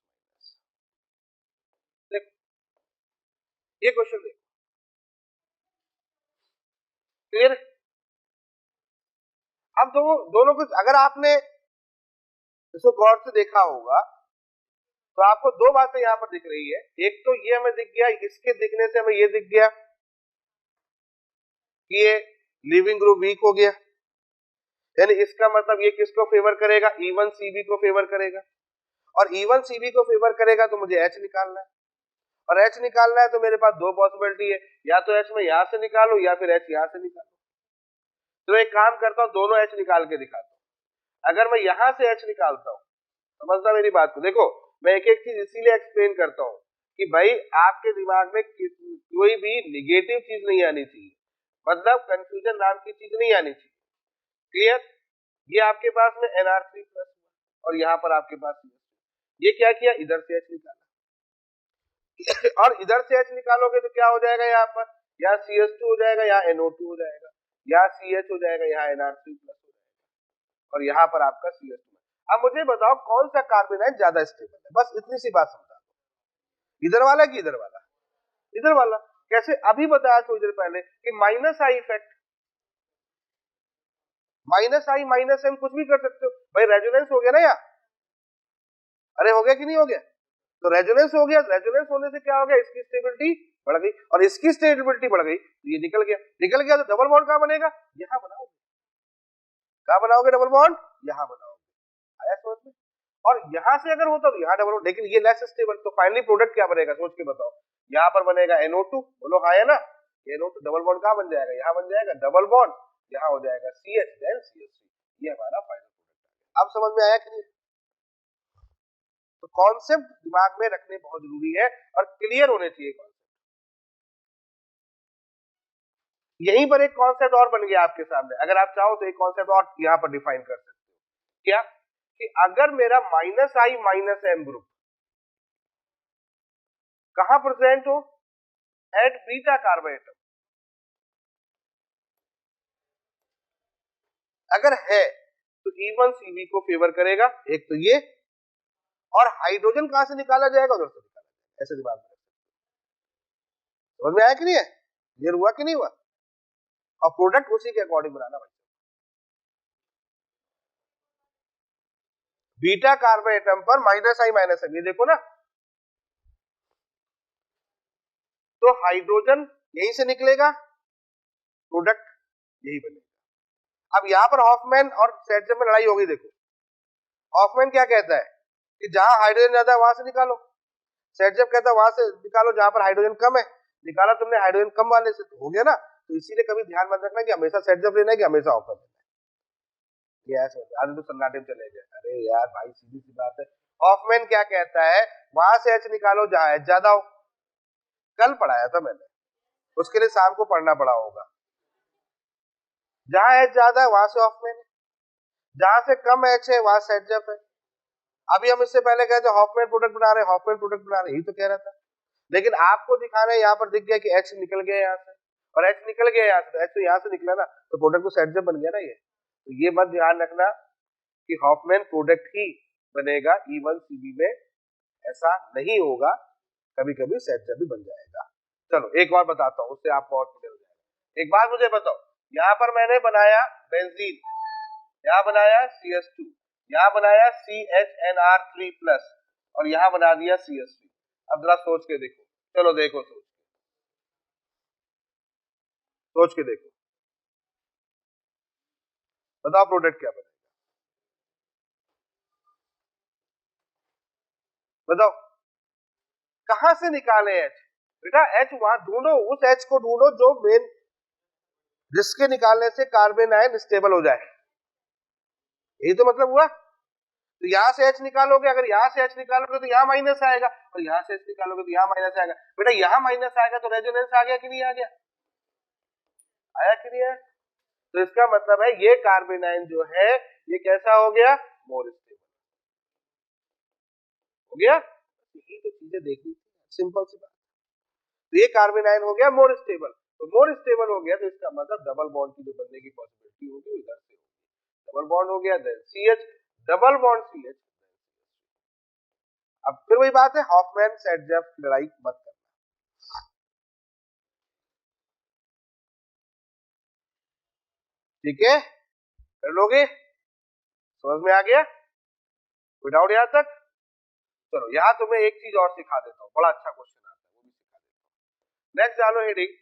देखो ये क्वेश्चन देखो, क्लियर? अब दोनों को अगर आपने इसको गौर से देखा होगा तो आपको दो बातें यहाँ पर दिख रही है। एक तो ये हमें दिख गया, इसके दिखने से हमें ये दिख गया कि ये लिविंग ग्रुप वीक हो गया, यानी इसका मतलब ये किसको फेवर करेगा? E1CB को फेवर करेगा। और E1CB को फेवर करेगा तो मुझे H निकालना है, और H निकालना है तो मेरे पास दो पॉसिबिलिटी है, या तो H मैं यहां से निकालू या फिर H यहां से निकालू। तो एक काम करता हूं, दोनों H निकाल के दिखाता हूं। अगर मैं यहां से H निकालता हूं, समझना मेरी बात को, देखो मैं एक एक चीज इसीलिए एक्सप्लेन करता हूं कि भाई आपके दिमाग में कोई भी निगेटिव चीज नहीं आनी चाहिए, मतलब कंफ्यूजन नाम की चीज नहीं आनी चाहिए। क्लियर? ये आपके पास में NR3 प्लस और यहाँ पर आपके पास ये क्या किया, इधर से H निकाला और इधर से H निकालोगे तो क्या हो जाएगा? यहाँ पर यहाँ CH2 हो जाएगा, यहाँ NO2 हो जाएगा, यहाँ CH हो जाएगा, यहाँ NR3 प्लस हो जाएगा और यहाँ पर आपका CH2। अब मुझे बताओ कौन सा कार्बन है ज्यादा स्टेबल है? बस इतनी सी बात समझा दो। इधर वाला कि इधर वाला? इधर वाला। कैसे? अभी बताया थोड़ी देर पहले कि minus I effect, minus I minus M कुछ भी कर सकते हो भाई। रेजोनेंस हो गया ना यहाँ, अरे हो गया कि नहीं हो गया? तो रेजोनेंस हो गया, रेजोनेंस होने से क्या हो गया? इसकी स्टेबिलिटी बढ़ गई और इसकी स्टेबिलिटी बढ़ गई तो ये निकल गया। निकल गया तो डबल बॉन्ड कहां बनेगा? यहां बनाओगे। कहां बनाओगे डबल बॉन्ड? यहां बनाओगे। आया समझ में? और यहां से अगर होता तो यहां डबल बॉन्ड, लेकिन ये लेस स्टेबल, तो फाइनली प्रोडक्ट क्या बनेगा सोच के बताओ? यहां पर बनेगा NO2, बोलो हाँ है ना? NO2 डबल बॉन्ड कहां बन जाएगा? यहां बन जाएगा डबल बॉन्ड, यहां हो जाएगा CH देन CH3। ये हमारा फाइनल प्रोडक्ट। अब समझ में आया कि नहीं? तो कॉन्सेप्ट दिमाग में रखने बहुत जरूरी है और क्लियर होने चाहिए कॉन्सेप्ट। यहीं पर एक कॉन्सेप्ट और बन गया आपके सामने, अगर आप चाहो तो एक कॉन्सेप्ट और यहां पर डिफाइन कर सकते हो। क्या? कि अगर मेरा minus I minus M group कहां प्रेजेंट हो? At beta carbon atom. अगर है तो E1CB को फेवर करेगा, एक तो ये, और हाइड्रोजन कहां से निकाला जाएगा? उधर से निकाला जाएगा। ऐसे दिमाग में समझ में आया कि नहीं है? क्लियर हुआ कि नहीं हुआ? और प्रोडक्ट उसी के अकॉर्डिंग बनाना भाई। बीटा कार्बन एटम पर माइनस आई माइनस एम, ये देखो ना, तो हाइड्रोजन यहीं से निकलेगा, प्रोडक्ट यही बनेगा। अब यहां पर हॉफमैन और सेटजम में लड़ाई होगी। देखो हॉफमैन क्या कहता है कि जहां हाइड्रोजन ज्यादा है वहां से निकालो, सेटजम कहता है वहां से निकालो जहां पर हाइड्रोजन कम है। निकाला तुमने हाइड्रोजन कम वाले से, तो हो गया ना। तो इसीलिए कभी ध्यान मत रखना कि हमेशा सेटजम लेना है कि हमेशा हॉफमैन लेना है। ये ऐसे आज तो सन्नाटे में चले गए। अरे यार भाई सीधी सी बात है, हॉफमैन क्या कहता है? वहां से H निकालो जहां H ज्यादा हो। कल पढ़ाया था मैंने, उसके लिए शाम को पढ़ना पड़ा होगा। जहां H ज्यादा है वहां से हॉफमैन है, जहां से कम H है वहां सेटजम है। अभी हम इससे पहले कहते हॉफमैन प्रोडक्ट बना रहे, हॉफमैन प्रोडक्ट बना रहे, यही तो कह रहा था। लेकिन आपको दिखाना है, यहाँ पर दिख गया कि H निकल गया यहाँ से, और H निकल गया यहाँ से, तो H तो यहाँ से निकला ना, तो प्रोडक्ट तो सेट जब बन गया ना ये। तो ये मत ध्यान रखना कि हॉफमैन प्रोडक्ट ही बनेगा E1CB में, ऐसा नहीं होगा, कभी कभी सेट जब भी बन जाएगा। चलो एक और बताता हूँ, उससे आपको और क्लियर हो जाएगा। एक बात मुझे बताओ, यहाँ पर मैंने बनाया बेंजीन, यहाँ बनाया CS2, यहाँ बनाया CHNR3+, और यहाँ बना दिया CS3। अब जरा सोच के देखो, चलो देखो, सोच के देखो, बताओ प्रोडक्ट क्या बनेगा, बताओ कहां से निकाले H? बेटा H वहां ढूंढो, उस H को ढूंढो जो मेन, जिसके निकालने से कार्बन आयन स्टेबल हो जाए, यही तो मतलब हुआ। तो यहां से H निकालोगे, अगर यहां से H निकालोगे तो यहाँ माइनस आएगा, और यहां से H निकालोगे तो यहाँ माइनस आएगा। बेटा यहाँ माइनस आएगा तो रेजोनेंस आ गया कि नहीं आ गया, आया कि नहीं आया? तो इसका मतलब है ये कार्बन आयन जो है ये कैसा हो गया, मोर स्टेबल हो गया। यही तो चीजें देखनी थी, सिंपल सी बात। तो ये कार्बन आयन हो गया मोर स्टेबल, तो मोर स्टेबल हो गया तो इसका मतलब डबल बॉन्ड की जो बनने की पॉसिबिलिटी होगी इधर से होगी, डबल बॉन्ड हो गया, then CH, double bond CH। अब फिर वही बात है, हॉफमैन सेट जब लड़ाई मत करना, ठीक है, कर लोगे, समझ में आ गया, कोई डाउट यहां तक? चलो यहां तुम्हें एक चीज और सिखा देता हूं, बड़ा अच्छा क्वेश्चन आता है, वो भी सिखा देता हूं। नेक्स्ट डालो heading,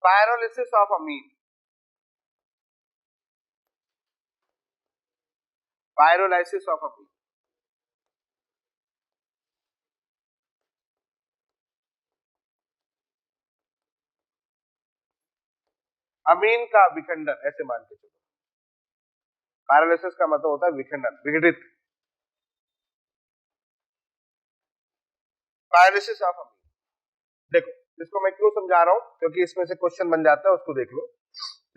pyrolysis of amine, pyrolysis of amine. Amine का विखंडन, ऐसे मान के चलो, पायरोलिसिस का मतलब होता है विखंडन, विघटित, पायरोलिसिस ऑफ अमीन। देखो इसको मैं क्यों समझा रहा हूं, क्योंकि इसमें से क्वेश्चन बन जाता है, उसको देख लो।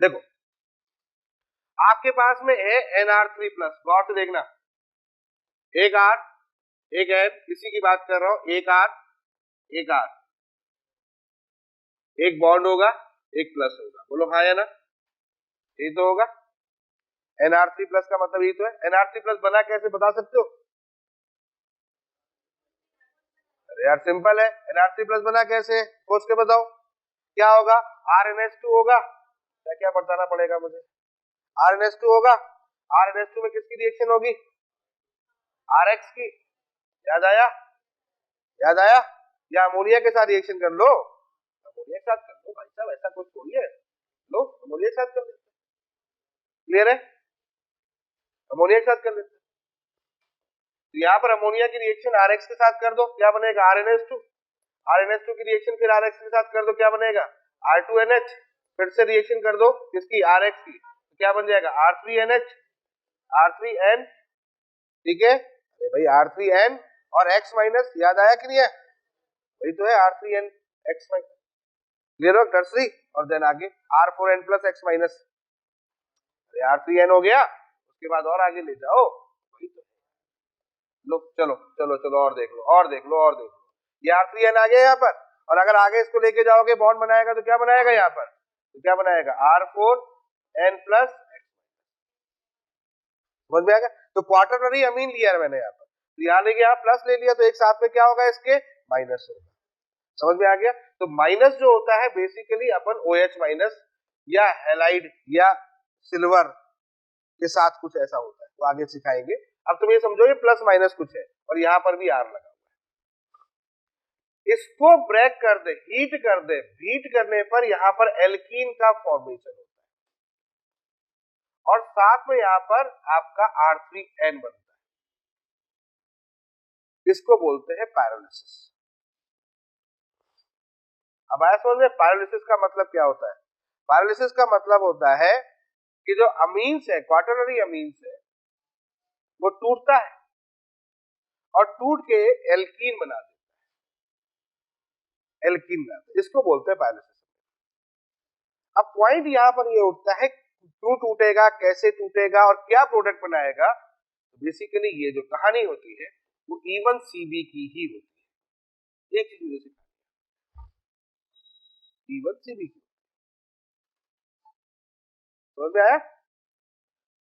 देखो आपके पास में है NR3+, गौर से देखना, एक R एक N, इसी की बात कर रहा हूं, एक R एक R, एक बॉन्ड होगा एक प्लस होगा, बोलो हाँ या ना, यही तो होगा। NR3+ का मतलब यही तो है। NR3+ बना कैसे बता सकते हो? अरे यार सिंपल है, NR3+ बना कैसे, सोच के बताओ, क्या होगा, RNH2 होगा, क्या क्या बताना पड़ेगा मुझे, RNH2 होगा, RNH2 में किसकी रिएक्शन होगी, RX की, याद आया, याद आया, या अमोनिया के साथ रिएक्शन कर लो, अमोनिया के साथ कर लो भाई साहब, ऐसा कुछ थोड़ी है, लो अमोनिया के साथ कर लेते, क्लियर है, अमोनिया के साथ कर लेते। तो यहाँ पर अमोनिया की रिएक्शन RX के साथ कर दो, क्या बनेगा, RNH2, RNH2 की रिएक्शन फिर RX के साथ कर दो, क्या बनेगा, R2NH, फिर से रिएक्शन कर दो किसकी, RX की, तो क्या बन जाएगा, R3NH, R3N, ठीक है, अरे भाई R3N और X माइनस, याद आया कि नहीं है, वही तो है R3N X माइनस, क्लियर हो, टर्सरी, और देन आगे R4N plus X minus, R3N हो गया, उसके बाद और आगे ले जाओ, वही तो, लो चलो चलो चलो और देख लो, और देख लो, और देख लो, ये R3N आ गया यहाँ पर, और अगर आगे इसको लेके जाओगे बॉन्ड बनाएगा तो क्या बनाएगा यहाँ पर, तो क्या बनाएगा, R4N प्लस, समझ में आएगा। तो क्वार्टरनरी अमीन लिया है मैंने यहाँ पर, तो यहाँ लेके यहाँ प्लस ले लिया, तो एक साथ में क्या होगा इसके, माइनस होगा, समझ में आ गया। तो माइनस जो होता है बेसिकली अपन OH माइनस या हैलाइड या सिल्वर के साथ कुछ ऐसा होता है, तो आगे सिखाएंगे। अब तुम ये समझो ये प्लस माइनस कुछ है, और यहाँ पर भी R लगा हुआ है, इसको ब्रेक कर दे, हीट कर दे, हीट करने पर यहाँ पर एल्कीन का फॉर्मेशन होता है, और साथ में यहाँ पर आपका R3N बनता है, इसको बोलते हैं पायरोलिसिस। अब आया समझ में, पायरोलिसिस का मतलब क्या होता है, पायरोलिसिस का मतलब होता है कि जो अमीन्स है, क्वार्टरनरी अमीन्स है, वो टूटता है और टूट के एल्कीन बना देता है, एल्कीन बनाता है, इसको बोलते हैं पायरोलिसिस। अब पॉइंट यहाँ पर ये उठता है, क्यों टूटेगा, कैसे टूटेगा और क्या प्रोडक्ट बनाएगा। तो बेसिकली ये जो कहानी होती है वो E1CB की ही होती है। एक चीज मुझे सिखा, E1CB3 समझ में आया?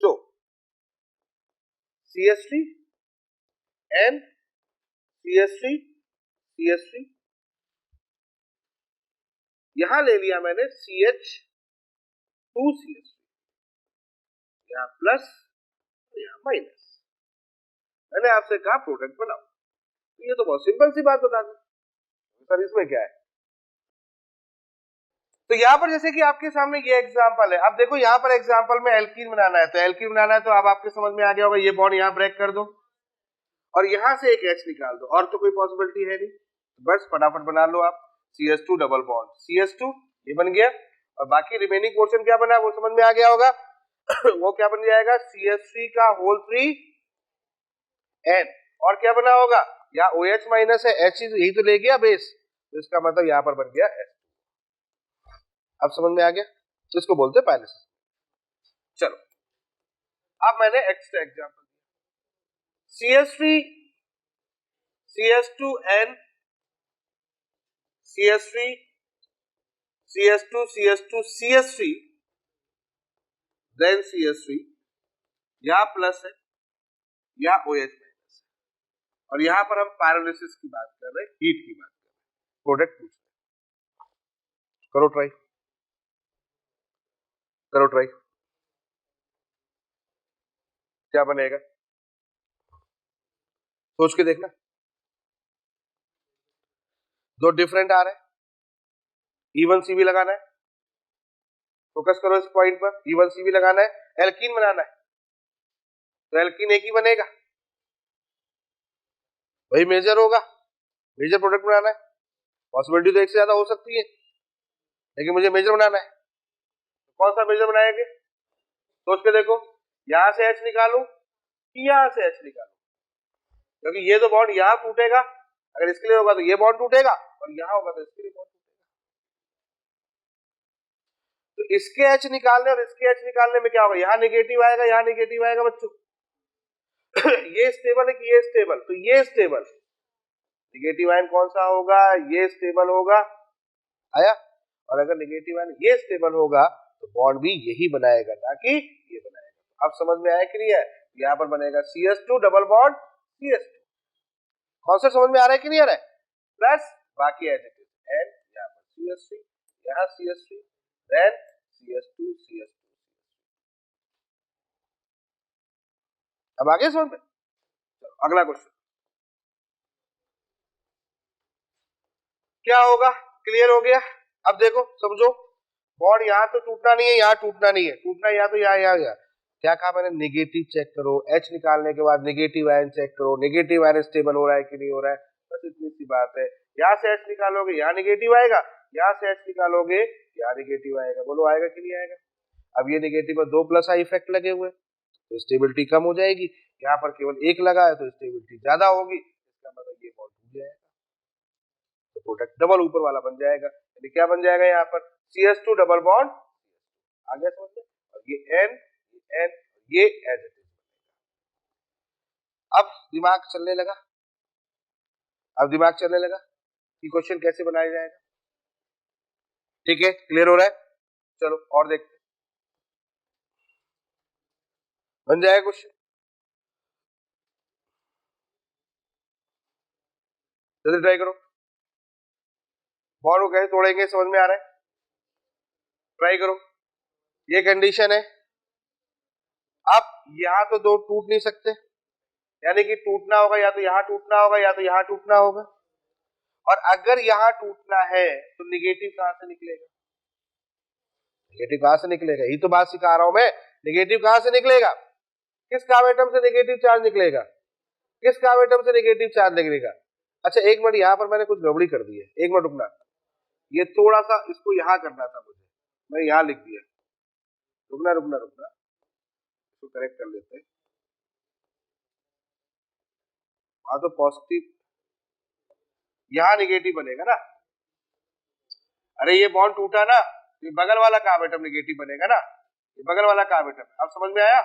तो CH3 N CH3 CH3 यहां ले लिया मैंने CH2CH3 यहां प्लस यहां माइनस। मैंने आपसे कहा प्रोडक्ट बनाओ, तो ये तो बहुत सिंपल सी बात बता दी सर, इसमें क्या है? तो यहां पर जैसे कि आपके सामने ये एग्जांपल है, अब देखो यहां पर एग्जांपल में एल्कीन बनाना है, तो एल्कीन बनाना है तो अब आपके समझ में आ गया होगा, ये बॉन्ड यहां ब्रेक कर दो और यहां से एक H निकाल दो, और तो कोई पॉसिबिलिटी है नहीं, बस फटाफट बना लो आप CH2 डबल बॉन्ड CH2 ये बन गया, और बाकी रिमेनिंग पोर्शन क्या बना वो समझ में आ गया होगा वो क्या बन जाएगा CH3 का होल 3 N, और क्या बना होगा या OH माइनस है, H यही तो ले गया बेस, तो इसका मतलब यहां पर बन गया H। अब समझ में आ गया, तो इसको बोलते हैं पाइलेसिस। चलो अब मैंने extra example CH3 CH2N CH3 CH2 CH2 CH3 then CH3 यहां प्लस है यहां OH माइनस है, और यहां पर हम पायरोलिसिस की बात कर रहे हैं, हीट की बात कर रहे हैं, प्रोडक्ट पूछ रहे हैं। करो ट्राई, करो ट्राई, क्या बनेगा सोच के देखना। दो डिफरेंट आ रहे हैं, E1CB लगाना है, फोकस करो इस पॉइंट पर, E1CB लगाना है, एल्कीन बनाना है, तो एल्कीन एक ही बनेगा, वही मेजर होगा, मेजर प्रोडक्ट बनाना है, पॉसिबिलिटी तो एक से ज्यादा हो सकती है लेकिन मुझे मेजर बनाना है, कौन सा मेजर बनाएंगे सोच के देखो, यहां से H निकालू कि यहां से H निकालू, क्योंकि ये तो बॉन्ड यहां टूटेगा, अगर इसके लिए होगा तो ये बॉन्ड टूटेगा, और यहां होगा तो इसके लिए बॉन्ड टूटेगा, तो इसके H निकालने और इसके H निकालने में क्या होगा, यहां नेगेटिव आएगा यहां नेगेटिव आएगा बच्चों ये स्टेबल है कि ये स्टेबल, तो ये स्टेबल, नेगेटिव आयन कौन सा होगा, ये स्टेबल होगा, आया, और अगर नेगेटिव आयन ये स्टेबल होगा तो बॉन्ड भी यही बनाएगा ना कि ये बनाएगा। अब समझ में आया कि नहीं है? यहां पर बनेगा CH2 double bond CH2, concept समझ में आ रहा है कि नहीं आ रहा है? प्लस बाकी एडिटिव एंड यहां पर CH3 यहां CH3 देन CH2 CH2। अब आगे समझ में, अगला क्वेश्चन क्या होगा, क्लियर हो गया? अब देखो समझो, बॉन्ड यहां तो टूटना नहीं है यहां टूटना नहीं है, टूटना या तो यहाँ क्या कहा मैंने, नेगेटिव चेक करो, H निकालने के बाद नेगेटिव आयन चेक करो, नेगेटिव आयन स्टेबल हो रहा है कि नहीं हो रहा है, बस इतनी सी बात है। यहां से H निकालोगे यहाँ नेगेटिव आएगा, यहाँ से H निकालोगे यहाँ नेगेटिव आएगा, बोलो आएगा कि नहीं आएगा? अब ये नेगेटिव में 2 प्लस आई इफेक्ट लगे हुए तो स्टेबिलिटी कम हो जाएगी, यहाँ पर केवल एक लगा है तो स्टेबिलिटी ज्यादा होगी, इसका मतलब ये बॉन्ड टूट जाएगा, तो प्रोडक्ट डबल ऊपर वाला बन जाएगा, यानी क्या बन जाएगा यहाँ पर CH2 डबल बॉन्ड, आ गया समझ में, और ये N ये एज इट इज। अब दिमाग चलने लगा, अब दिमाग चलने लगा कि क्वेश्चन कैसे बनाया जाएगा, ठीक है, क्लियर हो रहा है? चलो और देखते हैं, बन जाएगा क्वेश्चन, जल्दी ट्राई करो, बॉन्ड को कैसे तोड़ेंगे समझ में आ रहा है, ट्राई करो, ये कंडीशन है। अब यहां तो दो टूट नहीं सकते, यानी कि टूटना होगा या तो यहां टूटना होगा या तो यहां टूटना होगा, और अगर यहां टूटना है तो निगेटिव कहां से निकलेगा, नेगेटिव कहां से निकलेगा, यही तो बात सिखा रहा हूं मैं, नेगेटिव कहां से निकलेगा, किस काम एटम से नेगेटिव चार्ज निकलेगा, किस काम एटम से नेगेटिव चार्ज निकलेगा। अच्छा एक मिनट, यहां पर मैंने कुछ गड़बड़ी कर दी है, एक मिनट रुकना, ये थोड़ा सा इसको यहां करना था मुझे, मैं यहां लिख दिया, रुकना रुकना रुकना, इसको करेक्ट कर लेते हैं, वहां तो पॉजिटिव यहां नेगेटिव बनेगा ना, अरे ये बॉन्ड टूटा ना, ये बगल वाला काम एटम नेगेटिव बनेगा ना, ये बगल वाला काम एटम, अब समझ में आया?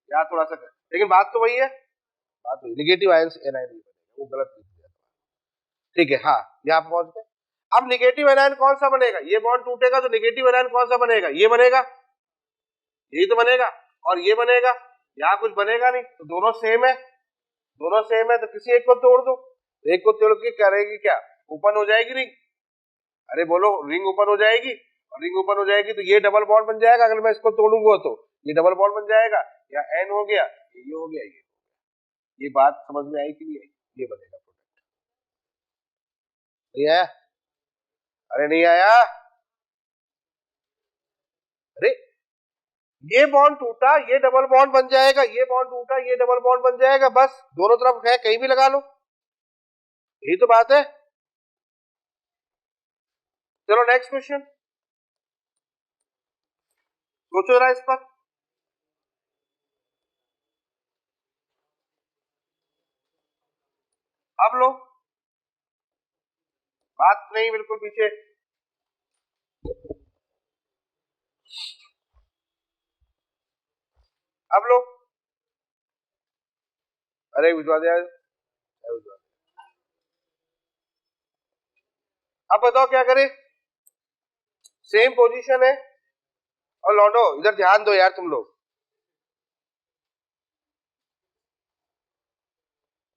यहाँ थोड़ा सा लेकिन बात तो वही है, बात वही, नेगेटिव आयन एनायन नहीं बनेगा, वो गलत लिख दिया, ठीक है, हाँ यहाँ पर पहुंच गए। अब निगेटिव एनायन कौन सा बनेगा, ये बॉन्ड टूटेगा तो निगेटिव एनायन कौन सा बनेगा, ये बनेगा, यही तो बनेगा, और ये बनेगा, यहाँ कुछ बनेगा नहीं, तो दोनों सेम है, दोनों सेम है, तो किसी एक को तोड़ दो, एक को तोड़ के करेगी क्या, ओपन हो जाएगी रिंग, अरे बोलो रिंग ओपन हो जाएगी, और रिंग ओपन हो जाएगी तो ये डबल बॉन्ड बन जाएगा, अगर मैं इसको तोड़ूंगा तो ये डबल बॉन्ड बन जाएगा, या एन हो गया, ये हो गया, ये बात समझ में आई कि नहीं आई, ये बनेगा प्रोडक्ट, नहीं आया, अरे नहीं आया, अरे ये बॉन्ड टूटा, ये डबल बॉन्ड बन जाएगा, ये बॉन्ड टूटा, ये डबल बॉन्ड बन जाएगा, बस दोनों तरफ है, कहीं भी लगा लो, यही तो बात है। चलो नेक्स्ट क्वेश्चन, सोचो जरा इस पर, अब लो, बात नहीं बिल्कुल पीछे, अब लो, अरे भिजवा दिया, अब बताओ क्या करें, सेम पोजीशन है, और लौटो इधर ध्यान दो यार तुम लोग,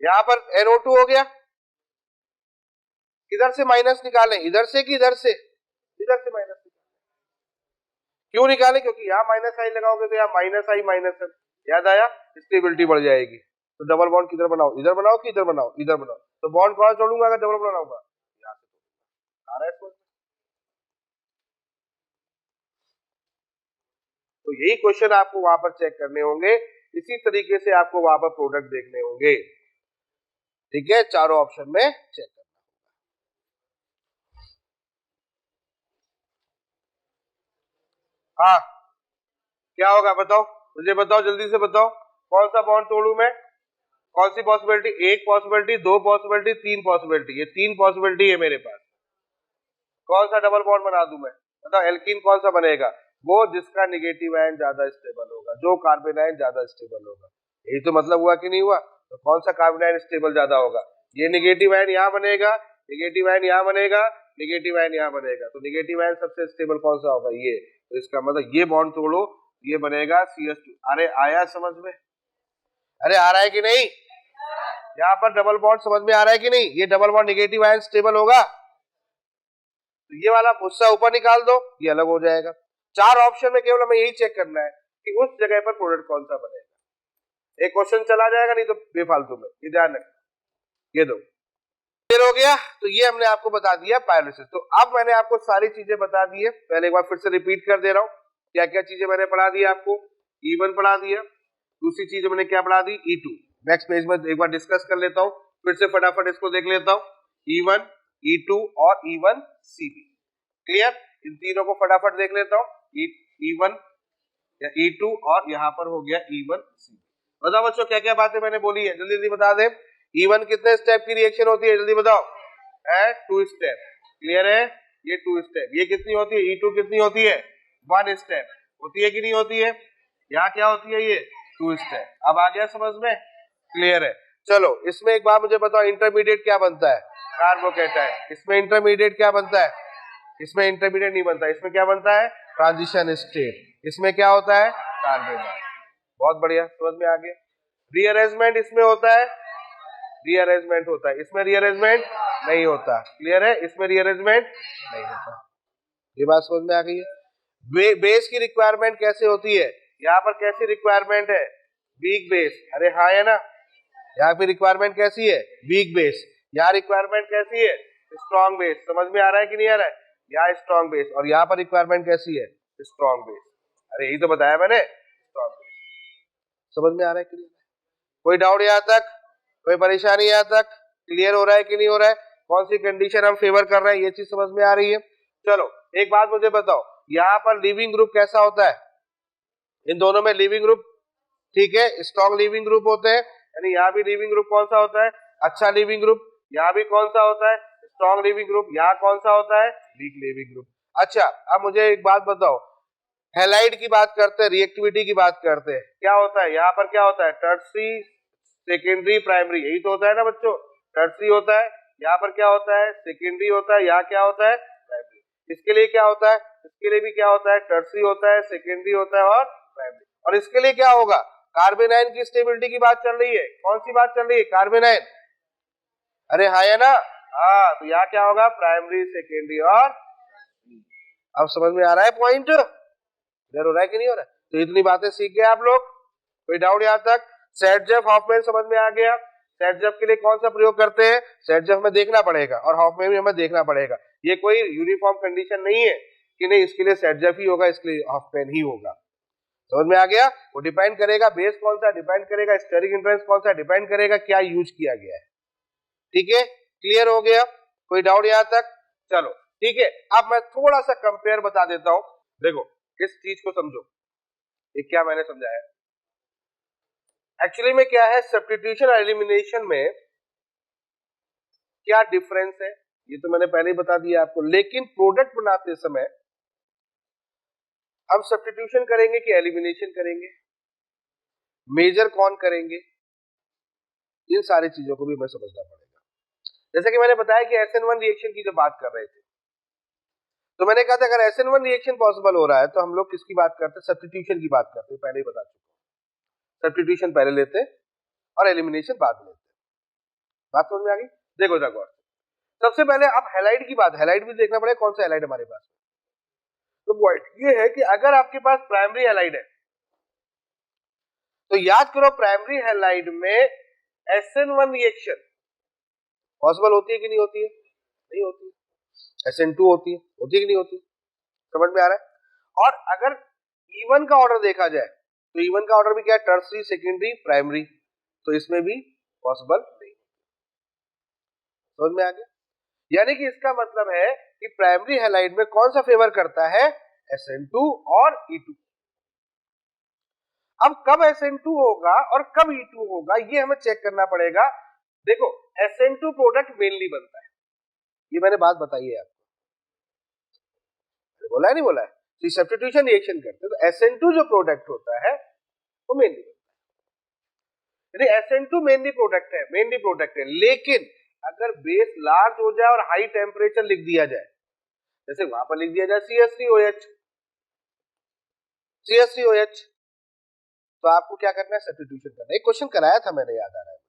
यहां पर NO2 हो गया, किधर से माइनस निकालें, इधर से कि इधर से, इधर से माइनस निकालें, क्यों निकालें, क्योंकि यहाँ माइनस आई लगाओगे तो यहाँ माइनस आई माइनस है, याद आया, स्टेबिलिटी बढ़ जाएगी, तो डबल बॉन्ड किधर बनाओ, इधर बनाओ कि इधर बनाओ, इधर बनाओ, तो बॉन्ड कौन जोड़ूंगा अगर डबल बनाऊंगा, यहाँ से आ रहा है, तो यही क्वेश्चन आपको वहां पर चेक करने होंगे, इसी तरीके से आपको वहां पर प्रोडक्ट देखने होंगे, ठीक है, चारों ऑप्शन में चेक करना। हाँ क्या होगा बताओ, मुझे बताओ जल्दी से बताओ, कौन सा बॉन्ड तोड़ू मैं, कौन सी पॉसिबिलिटी, एक पॉसिबिलिटी, दो पॉसिबिलिटी, तीन पॉसिबिलिटी, ये तीन पॉसिबिलिटी है मेरे पास, कौन सा डबल बॉन्ड बना दूं मैं, बताओ एल्कीन कौन सा बनेगा, वो जिसका निगेटिव आयन ज्यादा स्टेबल होगा, जो कार्बन आयन ज्यादा स्टेबल होगा, यही तो मतलब हुआ कि नहीं हुआ, तो कौन सा कार्बन आयन स्टेबल ज्यादा होगा, ये निगेटिव आयन यहाँ बनेगा, निगेटिव आयन यहाँ बनेगा, निगेटिव आयन यहाँ बनेगा, तो निगेटिव आयन सबसे स्टेबल कौन सा होगा, ये, तो इसका मतलब ये बॉन्ड तोड़ो, ये बनेगा CH2, अरे आया समझ में, अरे आ रहा है कि नहीं, यहाँ पर डबल बॉन्ड समझ में आ रहा है कि नहीं, ये double bond negative ion stable होगा, तो ये वाला मुझसे ऊपर निकाल दो, ये अलग हो जाएगा, चार ऑप्शन में केवल हमें यही चेक करना है कि उस जगह पर प्रोडक्ट कौन सा बनेगा, एक क्वेश्चन चला जाएगा नहीं तो बेफालतू में, ये ध्यान रखना, ये दो क्लियर हो गया, तो ये हमने आपको बता दिया पायरोलिसिस, तो अब मैंने आपको सारी चीजें बता दी है, पहले एक बार फिर से रिपीट कर दे रहा हूँ, क्या क्या चीजें मैंने पढ़ा दी आपको, E1 पढ़ा दिया, दूसरी चीज मैंने क्या पढ़ा दी, E2, नेक्स्ट पेज में एक बार डिस्कस कर लेता हूँ, फिर से फटाफट इसको देख लेता हूँ, E1, E2 और E1CB, क्लियर, इन तीनों को फटाफट देख लेता हूँ, E1 या E2 और यहाँ पर हो गया E1CB, बताओ बच्चों क्या क्या बातें मैंने बोली है, जल्दी जल्दी बता दे, E1 कितने स्टेप की रिएक्शन होती है, जल्दी बताओ, 2 स्टेप, क्लियर है, ये 2 स्टेप, ये कितनी होती है, E2 कितनी होती है, 1 स्टेप होती है कि नहीं होती है, यहाँ क्या होती है, ये 2 स्टेप, अब आ गया समझ में, क्लियर है, चलो इसमें एक बात मुझे बताओ, इंटरमीडिएट क्या बनता है, कार्बोकेटायन, इसमें इंटरमीडिएट क्या बनता है, इसमें इंटरमीडिएट नहीं बनता, इसमें क्या बनता है, ट्रांजिशन स्टेट, इसमें क्या होता है, कार्बन, बहुत बढ़िया समझ में आ गया, रीअरेंजमेंट इसमें होता है, रीअरेंजमेंट होता है, इसमें रीअरेंजमेंट नहीं होता, क्लियर है, इसमें रीअरेंजमेंट नहीं होता, ये बात समझ में आ गई है, बेस की रिक्वायरमेंट कैसे होती है, यहाँ पर कैसी रिक्वायरमेंट है, वीक बेस, अरे हाँ है ना, यहाँ पे रिक्वायरमेंट कैसी है, वीक बेस, यहाँ रिक्वायरमेंट कैसी है, स्ट्रॉन्ग बेस, समझ में आ रहा है कि नहीं आ रहा है, यहाँ स्ट्रॉन्ग बेस, और यहाँ पर रिक्वायरमेंट कैसी है, स्ट्रॉन्ग बेस, अरे यही तो बताया मैंने, स्ट्रॉन्ग बेस, समझ में आ रहा है कि नहीं, कोई डाउट यहाँ तक, कोई परेशानी यहाँ तक, क्लियर हो रहा है कि नहीं हो रहा है, कौन सी कंडीशन हम फेवर कर रहे हैं, ये चीज समझ में आ रही है, चलो एक बात मुझे बताओ, यहाँ पर लिविंग ग्रुप कैसा होता है, इन दोनों में लिविंग ग्रुप, ठीक है, स्ट्रॉन्ग लिविंग ग्रुप होते हैं, यानी यहाँ भी लिविंग ग्रुप कौन सा होता है, अच्छा लिविंग ग्रुप, यहाँ भी कौन सा होता है, स्ट्रॉन्ग लिविंग ग्रुप, यहाँ कौन सा होता है, वीक लिविंग ग्रुप, अच्छा अब मुझे एक बात बताओ, हैलाइड की बात करते हैं, रिएक्टिविटी की बात करते हैं, क्या होता है यहाँ पर, क्या होता है, टर्सरी, सेकेंडरी, प्राइमरी, यही तो होता है ना बच्चों, टर्सरी होता है, यहाँ पर क्या होता है, सेकेंडरी होता है, यहाँ क्या होता है, प्राइमरी। इसके लिए क्या होता है, इसके लिए भी क्या होता है, टर्सरी होता है, सेकेंडरी होता है और प्राइमरी। और इसके लिए क्या होगा, कार्बेनाइन की स्टेबिलिटी की बात चल रही है। कौन सी बात चल रही है, कार्बेनाइन। अरे हाँ है ना, हाँ, तो यहाँ क्या होगा, प्राइमरी, सेकेंडरी और। अब समझ में आ रहा है पॉइंट, क्लियर हो रहा है कि नहीं हो रहा है? तो इतनी बातें सीख गए आप लोग, कोई डाउट यहाँ तक? सेटजेफ हॉफमैन समझ में आ गया। सेटजेफ के लिए कौन सा प्रयोग करते हैं, सेटजेफ में देखना पड़ेगा और हॉफमैन भी हमें देखना पड़ेगा। ये कोई यूनिफॉर्म कंडीशन नहीं है कि नहीं इसके लिए सेटजेफ ही होगा, इसके लिए हॉफमैन ही होगा। समझ में आ गया? वो डिपेंड करेगा बेस कौन सा, डिपेंड करेगा स्टेरिक हिंड्रेंस कौन सा, डिपेंड करेगा क्या यूज किया गया है। ठीक है, क्लियर हो गया? कोई डाउट यहाँ तक? चलो ठीक है, अब मैं थोड़ा सा कंपेयर बता देता हूं। देखो इस चीज को समझो, ये क्या मैंने समझाया एक्चुअली में क्या है, सब्स्टिट्यूशन और एलिमिनेशन में क्या डिफरेंस है ये तो मैंने पहले ही बता दिया आपको। लेकिन प्रोडक्ट बनाते समय हम सब्स्टिट्यूशन करेंगे कि एलिमिनेशन करेंगे, मेजर कौन करेंगे, इन सारी चीजों को भी हमें समझना पड़ेगा। जैसे कि मैंने बताया कि SN1 रिएक्शन की जब बात कर रहे थे तो मैंने कहा था अगर SN1 रिएक्शन पॉसिबल हो रहा है तो हम लोग किसकी बात करते हैं, सब्स्टिट्यूशन की बात करते हैं। पहले ही बता चुका, सब्स्टिट्यूशन पहले लेते हैं और एलिमिनेशन बाद में लेते हैं। बात समझ में आ गई? देखो देखो सबसे पहले आप हैलाइड की बात, हैलाइड भी देखना पड़ेगा कौन सा हैलाइड हमारे पास। तो पॉइंट ये है कि अगर आपके पास प्राइमरी हैलाइड है तो याद करो प्राइमरी हैलाइड में SN1 रिएक्शन पॉसिबल होती है कि नहीं होती है? नहीं होती है। SN2 होती है कि नहीं होती? समझ में आ रहा है? और अगर E1 का ऑर्डर देखा जाए तो E1 का ऑर्डर भी क्या है, टर्सरी, सेकेंडरी, प्राइमरी, तो इसमें भी पॉसिबल नहीं। समझ में आ गया? यानी कि इसका मतलब है कि प्राइमरी हैलाइड में कौन सा फेवर करता है, SN2 और E2। अब कब SN2 होगा और कब E2 होगा ये हमें चेक करना पड़ेगा। देखो SN2 प्रोडक्ट मेनली बनता है, ये मैंने बात बताई है आपको, बोला है नहीं बोला है? सब्स्टिट्यूशन रिएक्शन करते हैं तो SN2 जो प्रोडक्ट होता है वो मेनली बनता है। SN2 मेनली प्रोडक्ट है, मेनली प्रोडक्ट है। लेकिन अगर बेस लार्ज हो जाए और हाई टेम्परेचर लिख दिया जाए, जैसे वहां पर लिख दिया जाए CH3OH, CH3OH, तो आपको क्या करना है, सब्स्टिट्यूशन करना है। एक क्वेश्चन कराया था मैंने, याद आ रहा है।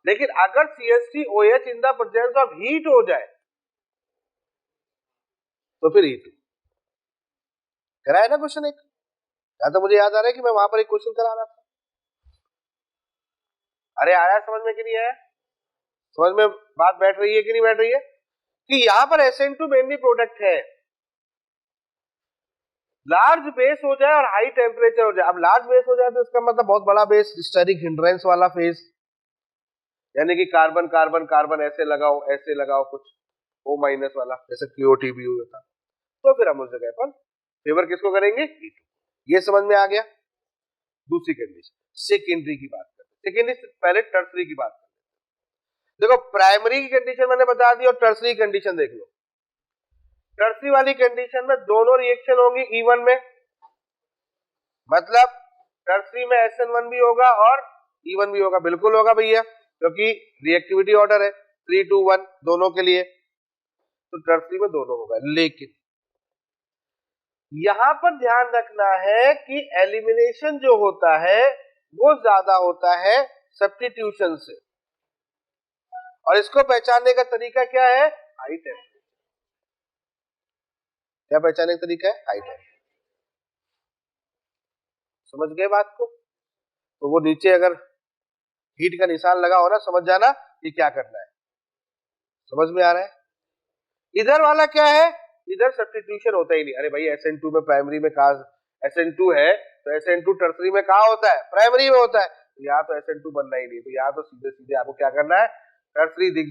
लेकिन अगर CH3OH in the presence of heat हो जाए तो फिर E2 कराया ना क्वेश्चन एक, या तो मुझे याद आ रहा है कि मैं वहां पर एक क्वेश्चन करा रहा था। अरे आया समझ में कि नहीं आया? समझ में बात बैठ रही है कि नहीं बैठ रही है? कि यहां पर SN2 मेनली प्रोडक्ट है, लार्ज बेस हो जाए और हाई टेम्परेचर हो जाए। अब लार्ज बेस हो जाए तो इसका मतलब बहुत बड़ा बेस, स्टेरिक हिंड्रेंस वाला फेज, यानी कि कार्बन कार्बन कार्बन ऐसे लगाओ कुछ O- वाला, जैसे QOTB हुआ था, तो फिर हम उस जगह पर फेवर किसको करेंगे, E2। ये समझ में आ गया? दूसरी कंडीशन सेकेंडरी की बात करते हैं, सेकेंडरी से पहले टर्सरी की बात करते हैं। देखो प्राइमरी की कंडीशन मैंने बता दी और टर्सरी कंडीशन देख लो। टर्सरी वाली कंडीशन में दोनों रिएक्शन होंगी E1 में, मतलब टर्सरी में SN1 भी होगा और E1 भी होगा। बिल्कुल होगा भैया, क्योंकि रिएक्टिविटी ऑर्डर है 3 to 1 दोनों के लिए, तो टर्सरी में दोनों होगा। लेकिन यहां पर ध्यान रखना है कि एलिमिनेशन जो होता है वो ज्यादा होता है सब्स्टिट्यूशन से, और इसको पहचानने का तरीका क्या है, हाई टेम्परेचर। क्या पहचानने का तरीका है, हाई टेम्परेचर। समझ गए बात को? तो वो नीचे अगर हीट का निशान लगा हो ना, समझ जाना कि क्या करना है। समझ में आ रहा है? इधर वाला क्या है, इधर सब्स्टिट्यूशन होता ही नहीं। अरे भाई SN2 में प्राइमरी में कहा SN2 है तो SN2 टर्सरी में कहा होता है, प्राइमरी में होता है, तो यहाँ तो SN2 बनना ही नहीं। तो यहाँ तो सीधे सीधे आपको क्या करना है, टर्सरी दिख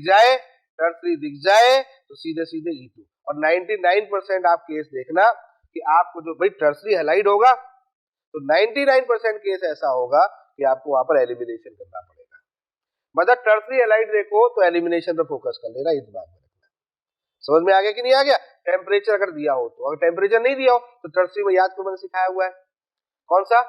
जाए तो सीधे सीधे E2। और 99% आप केस देखना कि आपको जो भाई टर्सरी हैलाइड होगा तो 99% केस ऐसा होगा कि आपको वहां पर एलिमिनेशन करना पड़ेगा। मतलब टर्सरी हैलाइड देखो तो एलिमिनेशन पर फोकस कर लेना, इस बात में। समझ में आ गया कि नहीं आ गया? टेम्परेचर अगर दिया हो तो, अगर टेम्परेचर नहीं दिया हो तो टर्सरी में याद को मैंने सिखाया हुआ है, कौन सा,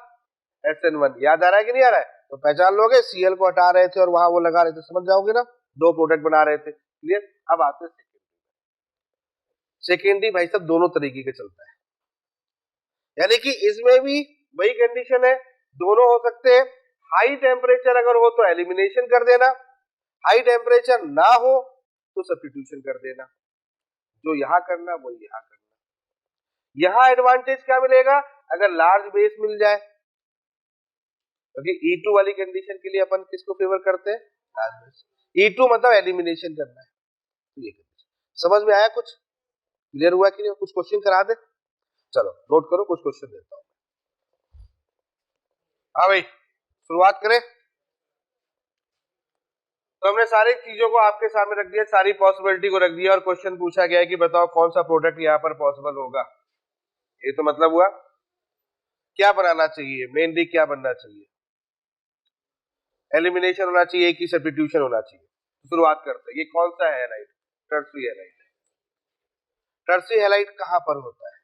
SN1। याद आ रहा है कि नहीं आ रहा है? तो पहचान लोगे, Cl को हटा रहे थे और वहां वो लगा रहे थे, समझ जाओगे ना, दो प्रोडक्ट बना रहे थे। क्लियर। अब आते हैं सेकेंडरी। भाई सब दोनों तरीके के चलता है, यानी कि इसमें भी वही कंडीशन है, दोनों हो सकते हैं। हाई टेम्परेचर अगर हो तो एलिमिनेशन कर देना, हाई टेम्परेचर ना हो तो सब्स्टिट्यूशन कर देना। जो यहां करना वो यहां करना। यहां एडवांटेज क्या मिलेगा, अगर लार्ज बेस मिल जाए, क्योंकि E2 वाली कंडीशन के लिए अपन किसको फेवर करते हैं, लार्ज बेस। E2 मतलब एलिमिनेशन करना है। तो ये समझ में आया, कुछ क्लियर हुआ कि नहीं? कुछ क्वेश्चन करा दे, चलो नोट करो, कुछ क्वेश्चन देता हूं। हाँ भाई शुरुआत करें। तो हमने सारी चीजों को आपके सामने रख दिया, सारी पॉसिबिलिटी को रख दिया, और क्वेश्चन पूछा गया है कि बताओ कौन सा प्रोडक्ट यहाँ पर पॉसिबल होगा। ये तो मतलब हुआ क्या बनाना चाहिए, मेनली क्या बनना चाहिए, एलिमिनेशन होना चाहिए कि सब्स्टिट्यूशन होना चाहिए। शुरुआत करते हैं। ये कौन सा है halide, tertiary halide. Tertiary halide कहां पर होता है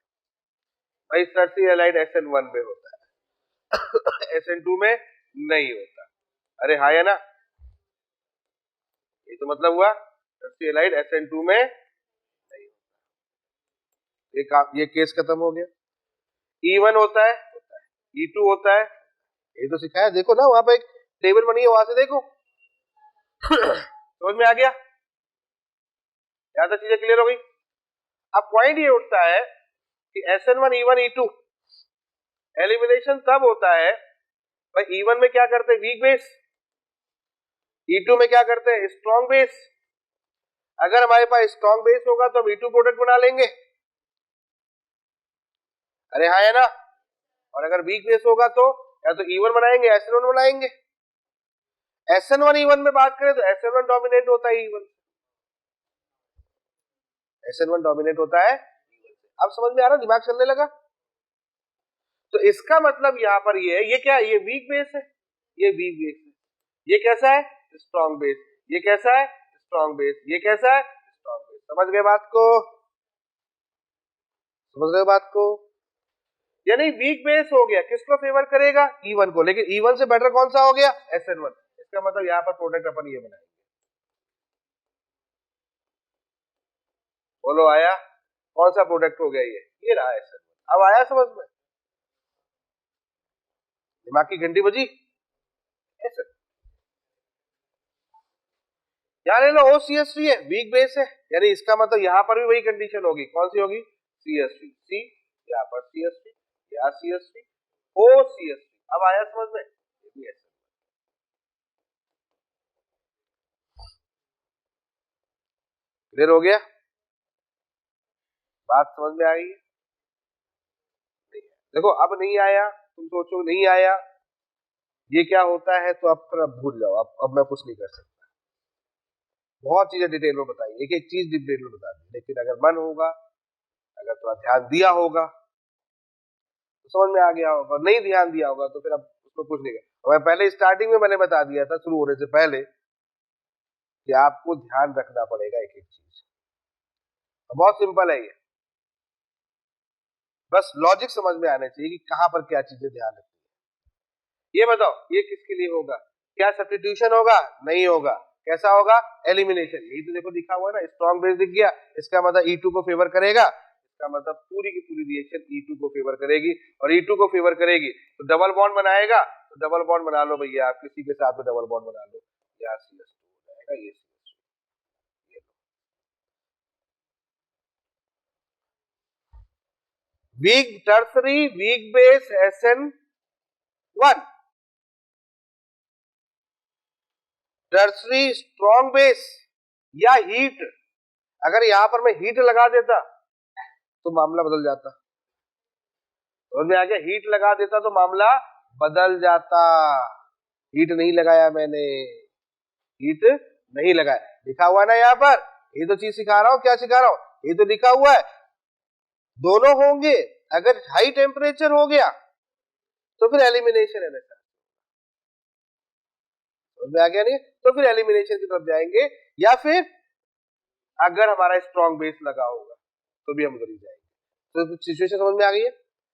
भाई, टर्शियरी हैलाइड SN1 में होता है SN2 में नहीं होता। अरे हाँ है ना, ये तो मतलब हुआ टर्शियरी हैलाइड SN2 में नहीं होता। ये केस खत्म हो गया। E1 होता है, E2 होता है, ये तो सिखाया, देखो ना वहां पे एक टेबल बनी है, वहां से देखो समझ में आ गया, ज्यादा चीजें क्लियर हो गई। अब पॉइंट ये उठता है कि SN1 E1 E2 एलिमिनेशन तब होता है भाई, E1 में क्या करते हैं, वीक बेस, E2 में क्या करते हैं, स्ट्रॉन्ग बेस। अगर हमारे पास स्ट्रॉन्ग बेस होगा तो हम E2 प्रोडक्ट बना लेंगे, अरे हाँ है ना, और अगर वीक बेस होगा तो या तो E1 बनाएंगे या SN1 बनाएंगे। SN1 E1 में बात करें तो SN1 डोमिनेट होता है E1, SN1 डोमिनेट होता है। अब समझ में आ रहा, दिमाग चलने लगा। तो इसका मतलब यहां पर ये क्या है, ये वीक बेस है, ये वीक बेस है, ये कैसा है, स्ट्रॉन्ग बेस, ये कैसा है, स्ट्रॉन्ग बेस, ये कैसा है, स्ट्रॉन्ग बेस। समझ गए बात को, समझ रहे बात को? यानी वीक बेस हो गया, किसको फेवर करेगा, E1 को, लेकिन E1 से बेटर कौन सा हो गया, SN1। इसका मतलब यहां पर प्रोडक्ट अपन ये बनाएंगे। बोलो आया, कौन सा प्रोडक्ट हो गया, ये रहा SN1। अब आया समझ में, दिमाग की घंटी बजी। यहाँ ले लो OCH3 है, वीक बेस है, यानी इसका मतलब यहाँ पर भी वही कंडीशन होगी, कौन सी होगी, CH3, C यहाँ पर CH3, यहाँ CH3, OCH3। अब आया समझ में, क्लियर हो गया, बात समझ में आ गई है? देखो अब नहीं आया, तुम सोचो नहीं आया, ये क्या होता है, तो अब भूल जाओ, अब मैं कुछ नहीं कर सकता। बहुत चीजें डिटेल में बताई, एक एक चीज डिटेल में बता दी, लेकिन अगर मन होगा, अगर थोड़ा ध्यान दिया होगा तो समझ में आ गया होगा, नहीं ध्यान दिया होगा तो फिर अब उसको कुछ नहीं कर। मैं पहले स्टार्टिंग में मैंने बता दिया था शुरू होने से पहले कि आपको ध्यान रखना पड़ेगा एक एक चीज। बहुत सिंपल है ये, बस लॉजिक समझ में आने चाहिए कि कहां पर क्या चीजें ध्यान रखनी है। ये बताओ ये किसके लिए होगा, क्या सब्स्टिट्यूशन होगा, नहीं होगा, कैसा होगा, एलिमिनेशन। यही तो देखो दिखा हुआ है ना, स्ट्रॉन्ग बेस दिख गया, इसका मतलब E2 को फेवर करेगा, इसका मतलब पूरी की पूरी रिएक्शन E2 को फेवर करेगी, और E2 को फेवर करेगी तो डबल बॉन्ड बनाएगा, तो डबल बॉन्ड बना लो भैया, आप किसी के साथ डबल बॉन्ड बना लो, यहाँ CH2 हो जाएगा, ये weak tertiary weak base SN1, tertiary strong base या हीट। अगर यहां पर मैं हीट लगा देता तो मामला बदल जाता, समझ में आ गया, हीट लगा देता तो मामला बदल जाता। हीट नहीं लगाया मैंने, हीट नहीं लगाया, लिखा हुआ है ना यहाँ पर, ये तो चीज सिखा रहा हूं, क्या सिखा रहा हूं, ये तो लिखा हुआ है, दोनों होंगे। अगर हाई टेम्परेचर हो गया तो फिर एलिमिनेशन है ना, समझ में आ गया नहीं, तो फिर एलिमिनेशन की तरफ जाएंगे, या फिर अगर हमारा स्ट्रॉन्ग बेस लगा होगा तो भी हम उधर ही जाएंगे। तो सिचुएशन समझ में आ गई है।